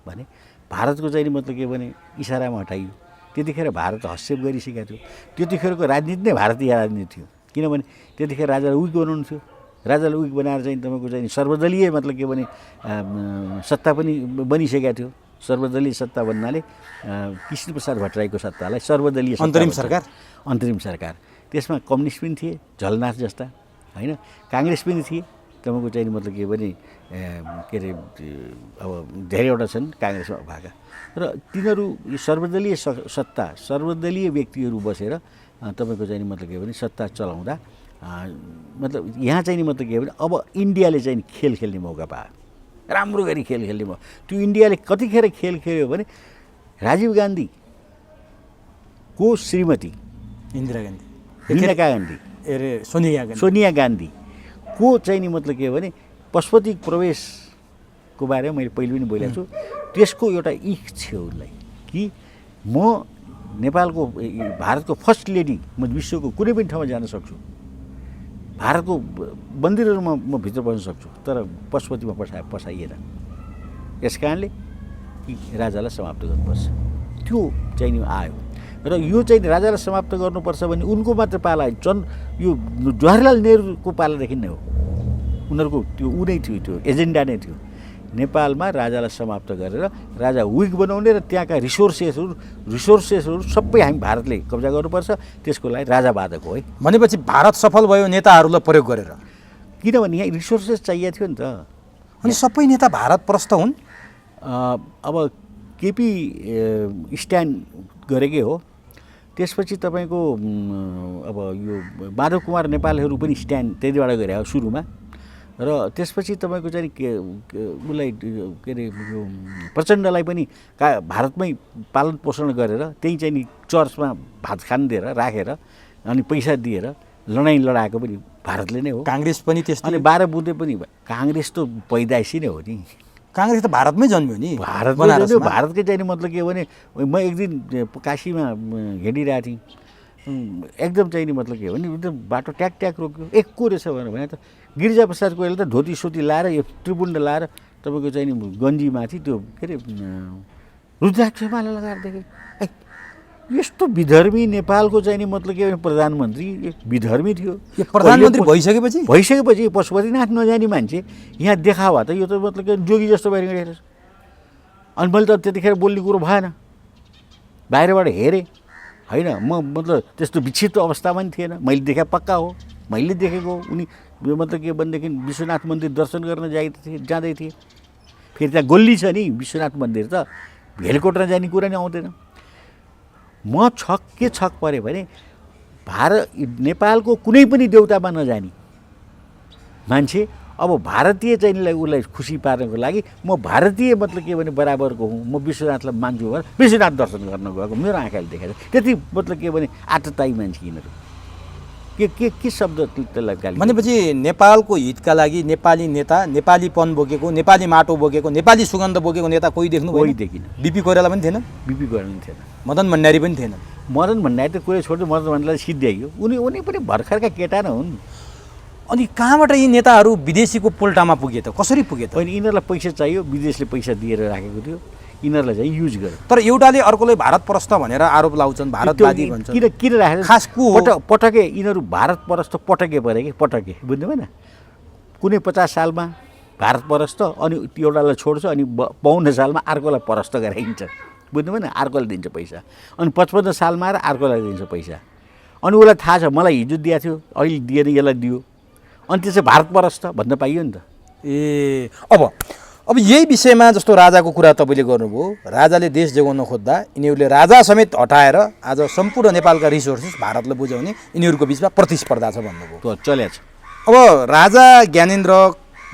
भने भारतको चाहिँ मतलब के भने इसारामा हटाइयो। त्यतिखेर भारत हस्तक्षेप गरिसकेको थियो। त्यतिखेरको राजनीति नै भारतीय राजनीति थियो, किनभने त्यतिखेर राजालाई विक बनाउनु थियो। राजालाई विक बनाएर चाहिँ तपाईँको चाहिँ सर्वदलीय मतलब के भने सत्ता पनि बनिसकेको थियो सर्वदलीय सत्ता भन्नाले कृष्णप्रसाद भट्टराईको सत्तालाई सर्वदलीय सत्ता अन्तरिम भन्छ। सरकार? अन्तरिम सरकार। त्यसमा कम्युनिस्ट पनि थिए, झलनाथ जस्ता, होइन, काङ्ग्रेस पनि थिए। तपाईँको चाहिँ मतलब के भने के अरे अब धेरैवटा छन् काङ्ग्रेसमा भएका, र तिनीहरू यो सर्वदलीय सत्ता, सर्वदलीय व्यक्तिहरू बसेर तपाईँको चाहिँ मतलब के भने सत्ता चलाउँदा मतलब यहाँ चाहिँ मतलब के भने अब इन्डियाले चाहिँ खेल खेल्ने मौका पायो, राम्रो गरी खेल खेल्ने मौका। त्यो इन्डियाले कतिखेर खेल खेल्यो भने राजीव गान्धीको श्रीमती इन्दिरा गान्धी, इन्दिरा गान्धी, सोनिया गान्धीको चाहिँ नि मतलब के भने पशुपति प्रवेशको बारेमा मैले पहिले पनि बोलेको छु। त्यसको एउटा इख थियो उसलाई कि म नेपालको भारतको फर्स्ट लेडी, म विश्वको कुनै पनि ठाउँमा जान सक्छु, भारतको मन्दिरहरूमा म भित्र बस्न सक्छु, तर पशुपतिमा पसाइएन। यस कारणले कि राजालाई समाप्त गर्नुपर्छ, त्यो चाहिँ नि आयो। र यो चाहिँ राजालाई समाप्त गर्नुपर्छ भने उनको मात्र पाला यो जवाहरलाल नेहरूको पालादेखि नै हो। उनीहरूको त्यो ऊ नै थियो, त्यो एजेन्डा नै थियो नेपालमा राजालाई समाप्त गरेर राजा विक बनाउने र त्यहाँका रिसोर्सेसहरू सबै हामी भारतले कब्जा गर्नुपर्छ। त्यसको लागि राजावादक हो है। भनेपछि भारत सफल भयो नेताहरूलाई प्रयोग गरेर, किनभने यहाँ रिसोर्सेस चाहिएको थियो नि त। अनि सबै नेता भारतप्रस्त हुन्। अब केपी स्ट्यान्ड गरेकै हो। त्यसपछि तपाईँको अब यो माधव कुमार नेपालहरू पनि स्ट्यान्ड त्यतिबाट गरे हो सुरुमा, र त्यसपछि तपाईँको चाहिँ उसलाई के अरे यो प्रचण्डलाई पनि भारतमै पालन पोषण गरेर त्यही चाहिँ नि चर्चमा भात खान दिएर राखेर अनि पैसा दिएर लडाइँ लडाएको पनि भारतले नै हो। काङ्ग्रेस पनि त्यस्तै। अनि 12 बुद्धे पनि काङ्ग्रेस त पैदाइसी नै हो नि। काङ्ग्रेस त भारतमै जन्मियो नि। भारतकै चाहिँ मतलब के भने म एक दिन काशीमा हिँडिरहेको थिएँ, एकदम चाहिँ नि मतलब के भने एकदम बाटो ट्याक ट्याक रोक्यो, एक को रहेछ भने त गिरिजा प्रसाद कोइराला त धोती सोती लाएर यो त्रिपुण्ड लाएर तपाईँको चाहिँ नि गन्जीमाथि त्यो के अरे रुद्राक्षमाला लगाएर देखेँ। यस्तो विधर्मी नेपालको चाहिँ नि मतलब के भने प्रधानमन्त्री विधर्मी थियो। यो प्रधानमन्त्री भइसकेपछि पशुपतिनाथ नजाने मान्छे यहाँ देखावा त यो त मतलब के जोगी जस्तो भएर हिँडेर। अनि मैले त त्यतिखेर बोल्ने कुरो भएन, बाहिरबाट हेरेँ होइन। म मतलब त्यस्तो विक्षिप्त अवस्थामा पनि थिएन, मैले देखे पक्का हो, मैले देखेको। उनी मतलब के भनेदेखि विश्वनाथ मन्दिर दर्शन गर्न जाँदै थिएँ। फेरि त्यहाँ गोल्ली छ नि विश्वनाथ मन्दिर, त हेलिकप्टर जाने कुरा नै आउँदैन। म छक पऱ्यो भने नेपालको कुनै पनि देउतामा नजाने मान्छे अब भारतीय चाहिँ उसलाई खुसी पार्नको लागि म भारतीय मतलब के भने बराबरको हुँ, म विश्वनाथलाई मान्छु भनेर विश्वनाथ दर्शन गर्न गएको मेरो आँखाले देखेको। त्यति मतलब के भने आतताई मान्छे यिनीहरू के शब्द त्यसलाई गाली। भनेपछि नेपालको हितका लागि नेपाली नेता, नेपालीपन बोकेको, नेपाली माटो बोकेको, नेपाली सुगन्ध बोकेको नेता कोही देख्नु? कोही देखिन। बिपी कोइराला पनि थिएन? बिपी कोइराला पनि थिएन। मदन भण्डारी पनि थिएन? मदन भण्डारी त कुरै छोड्दै मदन भण्डारीलाई सिद्ध्याइयो। उनी पनि भर्खरका केटा नै हुन्। अनि कहाँबाट यी नेताहरू विदेशीको पोल्टामा पुगे त? कसरी पुगे त? होइन, यिनीहरूलाई पैसा चाहियो, विदेशले पैसा दिएर राखेको थियो, यिनीहरूलाई चाहिँ युज गर्यो। तर एउटाले अर्कोले भारतप्रस्त भनेर आरोप लाउँछन्, भारतवादी भन्छन्। किन राखेको? खास को पटके यिनीहरू भारतप्रस्त पटके परे कि पटके, बुझ्नु भएन? कुनै 50 सालमा भारतप्रस्त अनि एउटालाई छोड्छ अनि 52 सालमा अर्कोलाई परस्त गराइन्छ, बुझ्नु भएन? अर्कोलाई दिन्छ पैसा। अनि 55 सालमा आएर अर्कोलाई दिन्छ पैसा। अनि उसलाई थाहा छ मलाई हिजो दिएको थियो, अहिले दिएन, यसलाई दियो, अनि त्यसै भारतप्रस्त भन्न पाइयो नि त। अब यही विषयमा जस्तो राजाको कुरा तपाईँले गर्नुभयो, राजाले देश जोगाउन खोज्दा यिनीहरूले राजा समेत हटाएर आज सम्पूर्ण नेपालका रिसोर्सेस भारतलाई बुझाउने यिनीहरूको बिचमा प्रतिस्पर्धा छ भन्नुभयो। चलेछ। अब राजा ज्ञानेन्द्र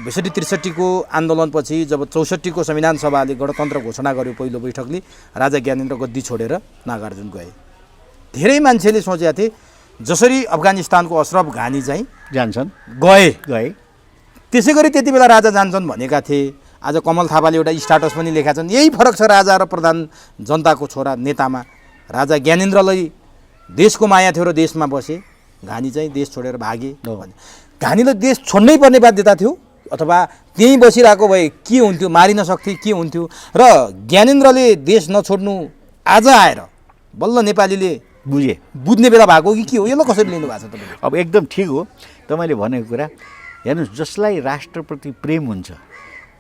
62-63को आन्दोलनपछि जब 64को संविधान सभाले गणतन्त्र घोषणा गर्यो पहिलो बैठकले, राजा ज्ञानेन्द्र गद्दी छोडेर नागार्जुन गए। धेरै मान्छेले सोचेका थिए जसरी अफगानिस्तानको अशरफ घानी चाहिँ जान्छन्, गए त्यसै गरी त्यति बेला राजा जान्छन् भनेका थिए। आज कमल थापाले एउटा स्ट्याटस पनि लेखेका छन्, यही फरक छ राजा र प्रधान जनताको छोरा नेतामा। राजा ज्ञानेन्द्रलाई देशको माया थियो र देशमा बसे, घानी चाहिँ देश छोडेर भागे। घानीलाई देश छोड्नै पर्ने बाध्यता थियो अथवा त्यहीँ बसिरहेको भए के हुन्थ्यो, मारिन सक्थे, के हुन्थ्यो? र ज्ञानेन्द्रले देश नछोड्नु आज आएर बल्ल नेपालीले बुझ्ने बेला भएको कि के हो? यसलाई कसरी लिनु भएको छ तपाईँले? अब एकदम ठिक हो तपाईँले भनेको कुरा। हेर्नुहोस्, जसलाई राष्ट्रप्रति प्रेम हुन्छ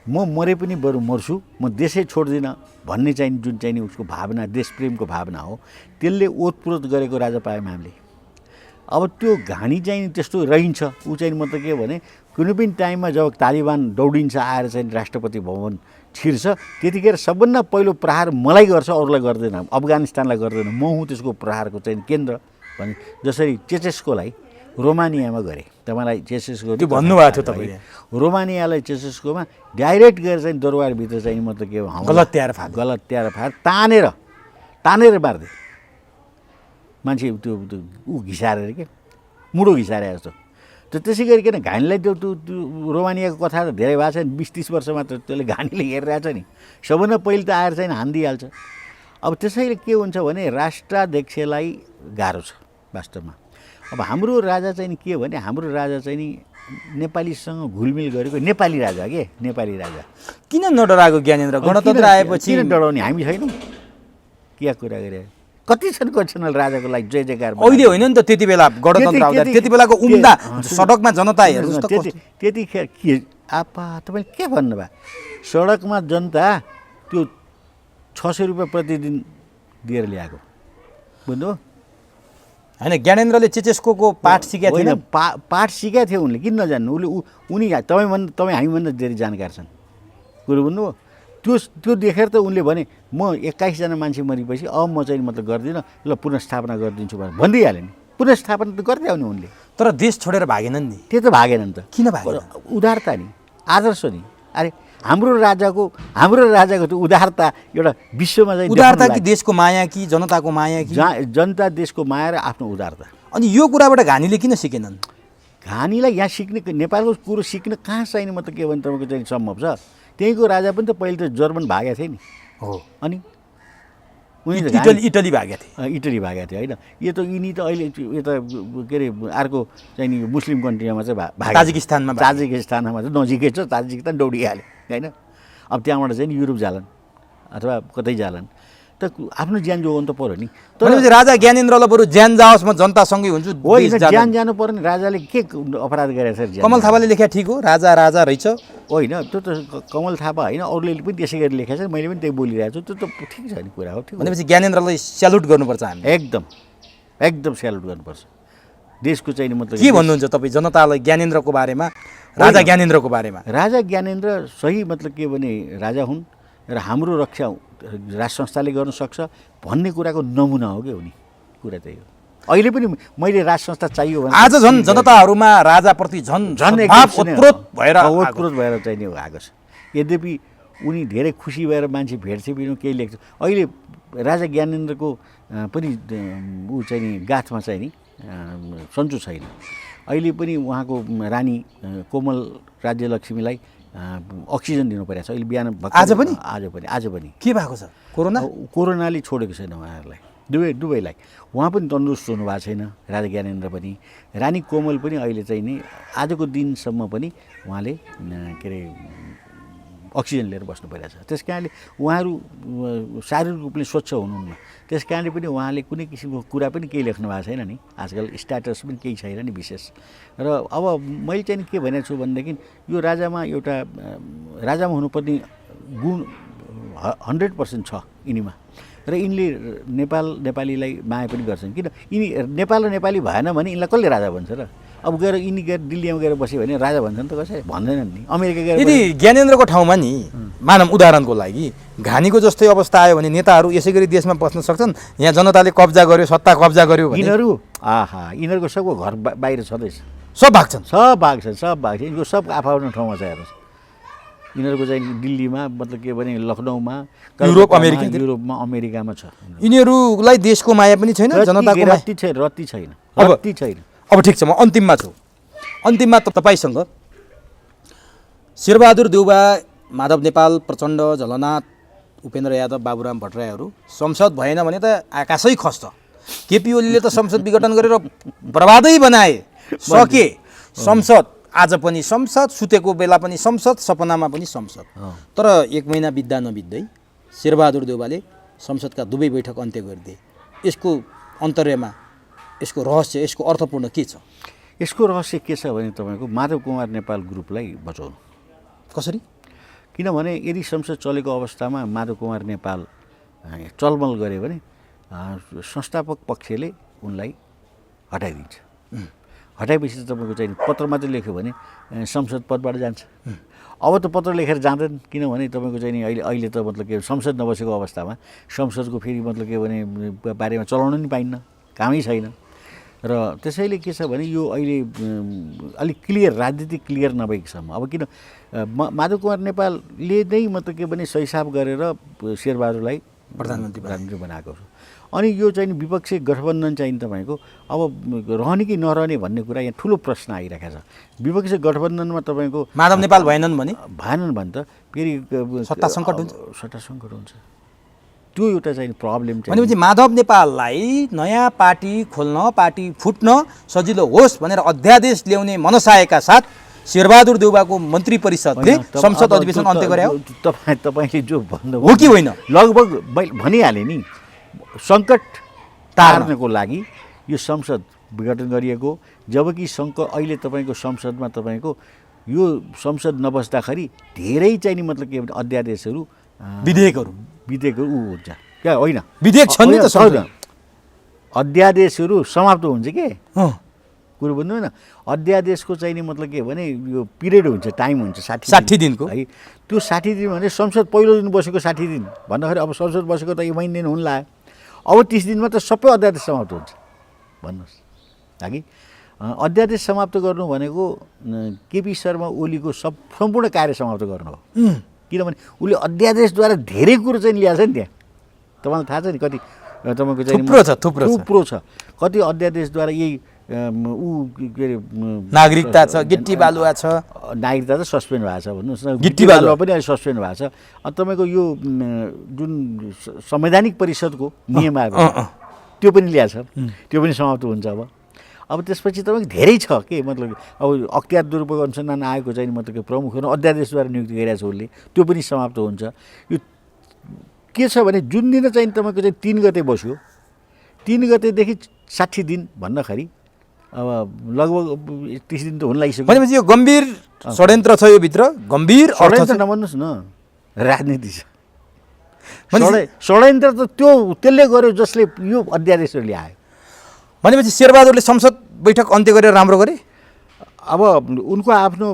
म मरे पनि बरु मर्छु, म देशै छोड्दिनँ भन्ने चाहिँ जुन चाहिँ नि उसको भावना, देशप्रेमको भावना हो, त्यसले ओतप्रोत गरेको राजा पायौँ हामीले। अब त्यो घानी चाहिँ त्यस्तो रहन्छ। ऊ चाहिँ मतलब के भने कुनै पनि टाइममा जब तालिबान दौडिन्छ आएर चाहिँ राष्ट्रपति भवन छिर्छ, त्यतिखेर सबभन्दा पहिलो प्रहार मलाई गर्छ, अरूलाई गर्दैन, अफगानिस्तानलाई गर्दैन, म हुँ त्यसको प्रहारको चाहिँ केन्द्र भने जसरी चेचेस्कोलाई रोमानियामा गरे। तपाईँलाई चेचेस्को त्यो भन्नुभएको थियो तपाईँले। रोमानियालाई चेचेस्कोमा डाइरेक्ट गरेर चाहिँ दरबारभित्र चाहिँ मतलब के गलत त्याएर तानेर मार्दे मान्छे त्यो ऊ घिसारेर के मुडो घिसारे जस्तो। त्यो त्यसै गरिकन घानीलाई त्यो रोमानियाको कथा त धेरै भएको छ नि, 20-30 वर्ष मात्र त्यसले घानीले हेरिरहेछ नि। सबभन्दा पहिले त आएर चाहिँ हानिदिइहाल्छ। अब त्यसैले के हुन्छ भने राष्ट्राध्यक्षलाई गाह्रो छ वास्तवमा। अब हाम्रो राजा चाहिँ के भने हाम्रो राजा चाहिँ नि नेपालीसँग घुलमिल गरेको नेपाली राजा के नेपाली राजा। किन नडराएको ज्ञानेन्द्र? गणतन्त्र आएपछि किन डराउने? हामी छैनौँ क्या कुरा गरे? कति छन् क्वेसनल राजाको लागि जय जयकार। अहिले होइन नि त, त्यति बेला गणतन्त्र आउँदा त्यति बेलाको उम्दा सडकमा जनता हेर्नुहोस् त। त्यतिखेर के आपा तपाईँले के भन्नुभयो? सडकमा जनता त्यो 600 रुपियाँ प्रतिदिन दिएर ल्याएको बुझ्नु होइन? ज्ञानेन्द्रले चेचेस्को पाठ सिकेको थिएन? पाठ सिकेको थियो उनले, किन नजान्नु? उनी तपाईँ हामीभन्दा धेरै जानकार छन्। कुरो बुझ्नुभयो? त्यो देखेर त उनले भने म 21जना मान्छे मरेपछि अब म चाहिँ मतलब गर्दिनँ, ल पुनर्स्थापना गरिदिन्छु भनेर भनिदिइहाल्यो नि। पुनर्स्थापना त गरिदियो नि उनले। तर देश छोडेर भागेनन् नि। त्यो त भागेनन् त। किन भागेन? उदारता नि, आदर्श नि। अरे हाम्रो राजाको त उदारता एउटा विश्वमा चाहिँ उदारता कि देशको माया कि जनताको माया कि? जनता देशको माया र आफ्नो उदारता। अनि यो कुराबाट घानीले किन सिकेनन्? घानीलाई यहाँ सिक्ने, नेपालको कुरो सिक्न कहाँ चाहिने मतलब के भने तपाईँको चाहिँ सम्भव छ? त्यहीँको राजा पनि त पहिले त जर्मन भागेको थियो नि। हो, अनि उनी इटली भागेको थिए। इटली भागेको थियो होइन? यो त यिनी त अहिले यो त के अरे अर्को चाहिँ नि मुस्लिम कन्ट्रीमा चाहिँ ताजिकिस्तानमा चाहिँ नजिकै छ, ताजिकिस्तान दौडिहाल्यो होइन? अब त्यहाँबाट चाहिँ युरोप जालान् अथवा कतै जालान्, त आफ्नो ज्यान जोगाउनु त पऱ्यो नि। तर राजा ज्ञानेन्द्रलाई बरु ज्यान जाओस्, म जनतासँगै हुन्छु। ज्यान जानु पऱ्यो नि। राजाले के अपराध गरेको छ? कमल थापाले लेख्या ठिक हो, राजा राजा रहेछ होइन? त्यो त कमल थापा होइन, अरूले पनि त्यसै गरी लेखेको छ, मैले पनि त्यही बोलिरहेको छु। त्यो त ठिक छ नि कुरा हो। ठिक भनेपछि ज्ञानेन्द्रलाई स्यालुट गर्नुपर्छ हामीले। एकदम स्यालुट गर्नुपर्छ देशको चाहिँ मतलब। के भन्नुहुन्छ तपाईँ जनतालाई ज्ञानेन्द्रको बारेमा, राजा ज्ञानेन्द्रको बारेमा? राजा ज्ञानेन्द्र सही मतलब के भने राजा हुन् र हाम्रो रक्षा राज संस्थाले गर्न सक्छ भन्ने कुराको नमुना हो कि उनी। कुरा त्यही हो। अहिले पनि मैले राज संस्था चाहियो भने आज झन् जनताहरूमा राजाप्रति झन् ओतप्रोत भएर चाहिँ नि आएको छ। यद्यपि उनी धेरै खुसी भएर मान्छे भेट्थे पनि केही लेख्छ। अहिले राजा ज्ञानेन्द्रको पनि ऊ चाहिँ नि गाथमा चाहिँ नि सन्चो छैन। अहिले पनि उहाँको रानी कोमल राज्यलक्ष्मीलाई अक्सिजन दिनु परेको छ। अहिले बिहान आज पनि के भएको छ? कोरोनाले छोडेको छैन उहाँहरूलाई दुवैलाई। उहाँ पनि तन्दुरुस्त हुनुभएको छैन, राजा ज्ञानेन्द्र पनि। रानी कोमल पनि अहिले चाहिँ नि आजको दिनसम्म पनि उहाँले के अरे अक्सिजन लिएर बस्नु परिरहेको छ। त्यस कारणले उहाँहरू शारीरिक रूपले स्वच्छ हुनुहुन्न। त्यस कारणले पनि उहाँले कुनै किसिमको कुरा पनि केही लेख्नु भएको छैन नि। आजकल स्ट्याटस पनि केही छैन नि विशेष। र अब मैले चाहिँ के भनेको छु भनेदेखि यो राजामा एउटा राजामा हुनुपर्ने गुण 100% छ यिनीमा। र यिनले नेपालीलाई माया पनि गर्छन्। किन यिनी नेपाल र नेपाली भएन भने यिनलाई कसले राजा भन्छ र? अब गएर यिनी गएर दिल्लीमा गएर बस्यो भने राजा भन्छन् त कसै भन्दैनन् नि। अमेरिका गएर यदि ज्ञानेन्द्रको ठाउँमा नि मानव उदाहरणको लागि घानीको जस्तै अवस्था आयो भने नेताहरू यसै गरी देशमा बस्न सक्छन्? यहाँ जनताले कब्जा गर्यो, सत्ता कब्जा गर्यो भने यिनीहरूको सबको घर बाहिर छँदैछ। सब भाग्छन्। यिनीको सब आफ्नो ठाउँमा छ। हेर्नुहोस् यिनीहरूको चाहिँ दिल्लीमा मतलब के भने लखनऊमा, युरोपमा, अमेरिकामा छ। यिनीहरूलाई देशको माया पनि छैन, जनताको रत्ती छैन। अब ठिक छ, म अन्तिममा छु। अन्तिममा तपाईँसँग शेरबहादुर देउबा, माधव नेपाल, प्रचण्ड, झलनाथ, उपेन्द्र यादव, बाबुराम भट्टराईहरू संसद भएन भने त आकाशै खस्छ। केपी ओलीले त संसद विघटन गरेर बर्बादै बनाए, सके। संसद आज पनि संसद, सुतेको बेला पनि संसद, सपनामा पनि संसद। तर 1 महिना बित्दा नबित्दै शेरबहादुर देउबाले संसदका दुवै बैठक अन्त्य गरिदिए। यसको अन्तर्यमा, यसको रहस्य, यसको अर्थपूर्ण के छ? यसको रहस्य के छ भने तपाईँको माधव कुमार नेपाल ग्रुपलाई बचाउनु। कसरी? किनभने यदि संसद चलेको अवस्थामा माधव कुमार नेपाल चलमल गऱ्यो भने संस्थापक पक्षले उनलाई हटाइदिन्छ। हटाएपछि तपाईँको चाहिँ पत्र मात्रै लेख्यो भने संसद पदबाट जान्छ। अब त पत्र लेखेर जाँदैन, किनभने तपाईँको चाहिँ अहिले त मतलब के संसद नबसेको अवस्थामा संसदको फेरि मतलब के भने बारेमा चलाउन नि पाइन्न, कामै छैन। र त्यसैले के छ भने यो अहिले अलिक क्लियर, राजनीति क्लियर नभएकोसम्म अब किन माधव कुमार नेपालले नै मतलब के भने सहीसाफ गरेर शेरबहादुरलाई प्रधानमन्त्री बनाएको छ। अनि यो चाहिँ विपक्षी गठबन्धन चाहिँ तपाईँको अब रहने कि नरहने भन्ने कुरा यहाँ ठुलो प्रश्न आइरहेको छ। विपक्षी गठबन्धनमा तपाईँको माधव नेपाल भएनन् भने त फेरि सत्ता सङ्कट हुन्छ, सत्ता सङ्कट हुन्छ। त्यो एउटा चाहिँ प्रब्लम चाहिँ भनेपछि माधव नेपाललाई नयाँ पार्टी खोल्न, पार्टी फुट्न सजिलो होस् भनेर अध्यादेश ल्याउने मनसायका साथ शेरबहादुर देउवाको मन्त्री परिषदले संसद अधिवेशन अन्त्य गरे हो। तपाईँले जो भन्नु हो कि होइन? लगभग भनिहालेँ नि, सङ्कट टार्नको लागि यो संसद विघटन गरिएको। जबकि अहिले तपाईँको संसदमा तपाईँको यो संसद नबस्दाखेरि धेरै चाहिँ नि मतलब के भने अध्यादेशहरू विधेयकहरू हुन्छ क्या, होइन विधेयक छन् नि त संसदमा, अध्यादेशहरू समाप्त हुन्छ के कुरो बुझ्नु होइन। अध्यादेशको चाहिँ नि मतलब के भने यो पिरियड हुन्छ, टाइम हुन्छ 60 दिनको है। त्यो 60 दिन भने संसद पहिलो दिन बसेको 60 दिन भन्दाखेरि अब संसद बसेको त यो महिना दिन हुन लाग्यो। अब 30 दिनमा त सबै अध्यादेश समाप्त हुन्छ भन्नुहोस्। लागि अध्यादेश समाप्त गर्नु भनेको केपी शर्मा ओलीको सम्पूर्ण कार्य समाप्त गर्नु हो। किनभने उसले अध्यादेशद्वारा धेरै कुरो चाहिँ ल्याएको छ नि त्यहाँ। तपाईँलाई थाहा छ नि कति तपाईँको चाहिँ थुप्रो छ कति अध्यादेशद्वारा यही के अरे नागरिकता छ, गिट्टी बालुवा छ, नागरिकता त सस्पेन्ड भएको छ भन्नुहोस् न, गिट्टी बालुवा पनि अहिले सस्पेन्ड भएको छ। अनि तपाईँको यो जुन संवैधानिक परिषदको नियम आएको त्यो पनि ल्याएको छ, त्यो पनि समाप्त हुन्छ। अब त्यसपछि तपाईँको धेरै छ के मतलब अब अख्तियार दुरुपयोग अनुसन्धान आएको चाहिँ मतलब कि प्रमुखहरू अध्यादेशद्वारा नियुक्ति गरिरहेको छ उसले, त्यो पनि समाप्त हुन्छ। यो के छ भने जुन दिन चाहिँ तपाईँको चाहिँ 3 गते बस्यो, 3 गतेदेखि 60 दिन भन्दाखेरि अब लगभग 30 दिन त हुन लागिसक्यो। भनेपछि यो गम्भीर षड्यन्त्र छ, यो भित्र गम्भीर षड्यन्त्र नभन्नुहोस् न, राजनीति छ। षड्यन्त्र त त्यसले गर्यो जसले यो अध्यादेशहरू ल्यायो। भनेपछि शेरबहादुरले संसद बैठक अन्त्य गरेर राम्रो गरे। अब उनको आफ्नो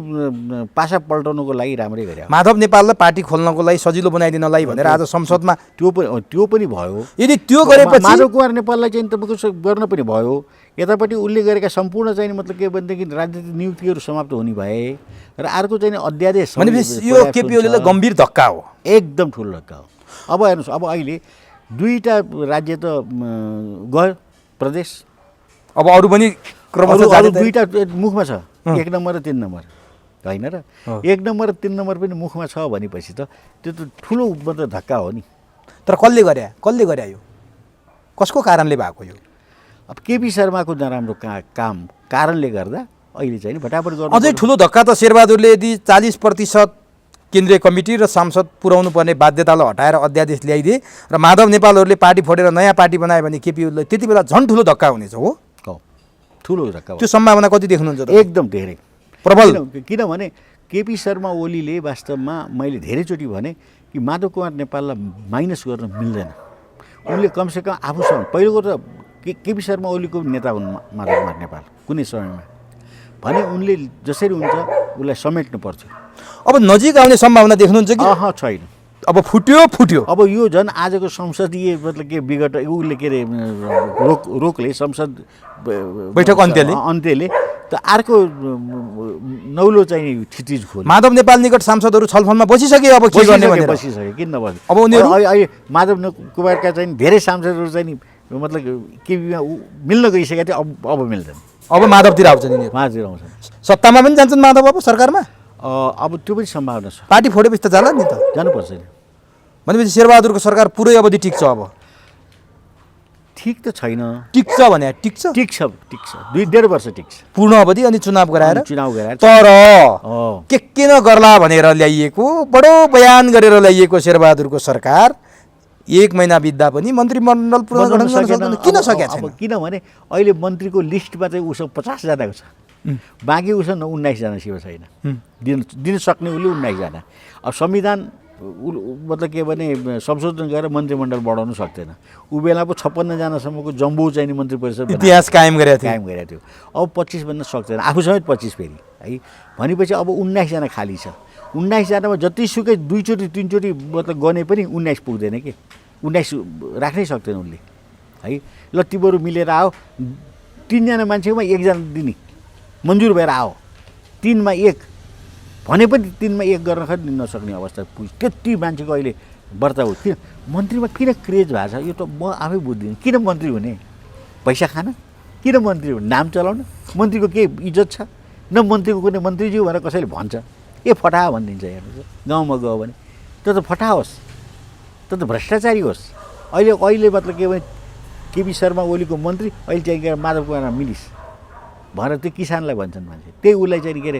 पासा पल्टाउनुको लागि राम्रै गरे। माधव नेपाललाई पार्टी खोल्नको लागि सजिलो बनाइदिनलाई भनेर आज संसदमा त्यो पनि भयो। यदि त्यो गरेपछि माधव कुमार नेपाललाई चाहिँ तपाईँको गर्न पनि भयो। यतापट्टि उसले गरेका सम्पूर्ण चाहिँ मतलब के भनेदेखि राजनीतिक नियुक्तिहरू समाप्त हुने भए र अर्को चाहिँ अध्यादेश। भनेपछि यो केपी ओलीलाई गम्भीर धक्का हो, एकदम ठुलो धक्का हो। अब हेर्नुहोस्, अब अहिले 2टा राज्य त गयो प्रदेश, अब अरू पनि क्रमशः 2टा मुखमा छ, 1 नम्बर र 3 नम्बर होइन र 1 नम्बर र 3 नम्बर पनि मुखमा छ भनेपछि त त्यो त ठुलो मतलब धक्का हो नि। तर कसले गरे यो, कसको कारणले भएको यो? अब केपी शर्माको नराम्रो काम कारणले गर्दा अहिले चाहिँ भटाभट गर्नु। अझै ठुलो धक्का त शेरबहादुरले यदि 40% केन्द्रीय कमिटी र सांसद पुर्याउनु पर्ने बाध्यतालाई हटाएर अध्यादेश ल्याइदिए र माधव नेपालहरूले पार्टी फोडेर नयाँ पार्टी बनायो भने केपी ओलीलाई त्यति बेला झन् ठुलो धक्का हुनेछ। हो, ठुलो धक्का। त्यो सम्भावना कति देख्नुहुन्छ? एकदम धेरै प्रबल। किनभने केपी शर्मा ओलीले वास्तवमा मैले धेरैचोटि भने कि माधव कुमार नेपाललाई माइनस गर्न मिल्दैन। उनले कमसेकम आफूसँग पहिलोको त केपी शर्मा ओलीको नेता हुन् माधव कुमार नेपाल कुनै समयमा भने उनले जसरी हुन्छ उसलाई समेट्नु पर्छ। अब नजिक आउने सम्भावना देख्नुहुन्छ कि? छैन। अब फुट्यो। अब यो झन् आजको संसदीय मतलब के विगत उसले के अरे रोकले संसद बैठक अन्त्यले त अर्को नौलो चाहिँ चिज खोल्यो। माधव नेपाल निकट सांसदहरू छलफलमा बसिसके, अब के गर्ने भनेर बसिसके। किन नबस्ने? अब उनीहरू अहिले माधव कुमारका चाहिँ धेरै सांसदहरू चाहिँ मतलब के मिल्न गइसकेका थिए, अब मिल्दैन। अब माधवतिर आउँछन् यिनीहरू, माधवतिर आउँछन्, सत्तामा पनि जान्छन् माधव अब सरकारमा। अब त्यो पनि सम्भावना छ। पार्टी फोडेपछि त जाला नि त, जानुपर्छ नि। भनेपछि शेरबहादुरको सरकार पुरै अवधि टिक्छ? अब ठिक त छैन। टिक्छ भने टिक्छ 2.5 वर्ष टिक्छ पूर्ण अवधि, अनि चुनाव गराएर। तर के नगर्ला भनेर ल्याइएको, बडो बयान गरेर ल्याइएको शेरबहादुरको सरकार 1 महिना बित्दा पनि मन्त्रीमण्डल पुनर्गठन गर्न सक्दैन। किन सकेको छैन? किनभने अहिले मन्त्रीको लिस्टमा चाहिँ उसँग 50 जनाको छ। बाँकी उसँग 19जना शिव छैन दिन सक्ने उसले 19जना। अब संविधान मतलब के भने संशोधन गरेर मन्त्रीमण्डल बढाउनु सक्दैन। ऊ बेला पो 56जनासम्मको जम्बू चाहिँ मन्त्री परिषद इतिहास कायम गरेको थियो। अब 25 बन्न सक्दैन, आफू समेत 25 फेरि है। भनेपछि अब 19जना खाली छ। 19जनामा जतिसुकै 2 चोटि 3 चोटि मतलब गने पनि 19 पुग्दैन के, 19 राख्नै सक्दैन उसले है। ल तिमीहरू मिलेर आओ, 3जना मान्छेमा 1जना दिने मन्जुर भएर आओ, 3मा 1 भने पनि 3मा 1 गर्न खै नसक्ने अवस्था पुग्यो। त्यति मान्छेको अहिले व्रत हो। किन मन्त्रीमा किन क्रेज भएको छ यो त म आफै बुझ्दिनँ। किन मन्त्री हुने? पैसा खान? किन मन्त्री हुने? नाम चलाउन? मन्त्रीको के इज्जत छ? न मन्त्रीको कुनै मन्त्रीज्यू भनेर कसैले भन्छ ए फटा भनिदिन्छ। हेर्नुहोस् गाउँमा गयो भने त्यो त फटा होस्, त्यो त भ्रष्टाचारी होस्। अहिले मतलब के भने केपी शर्मा ओलीको मन्त्री अहिले चाहिँ माधव कुमारमा मिलिस भनेर त्यो किसानलाई भन्छन् मान्छे। त्यही उसलाई चाहिँ के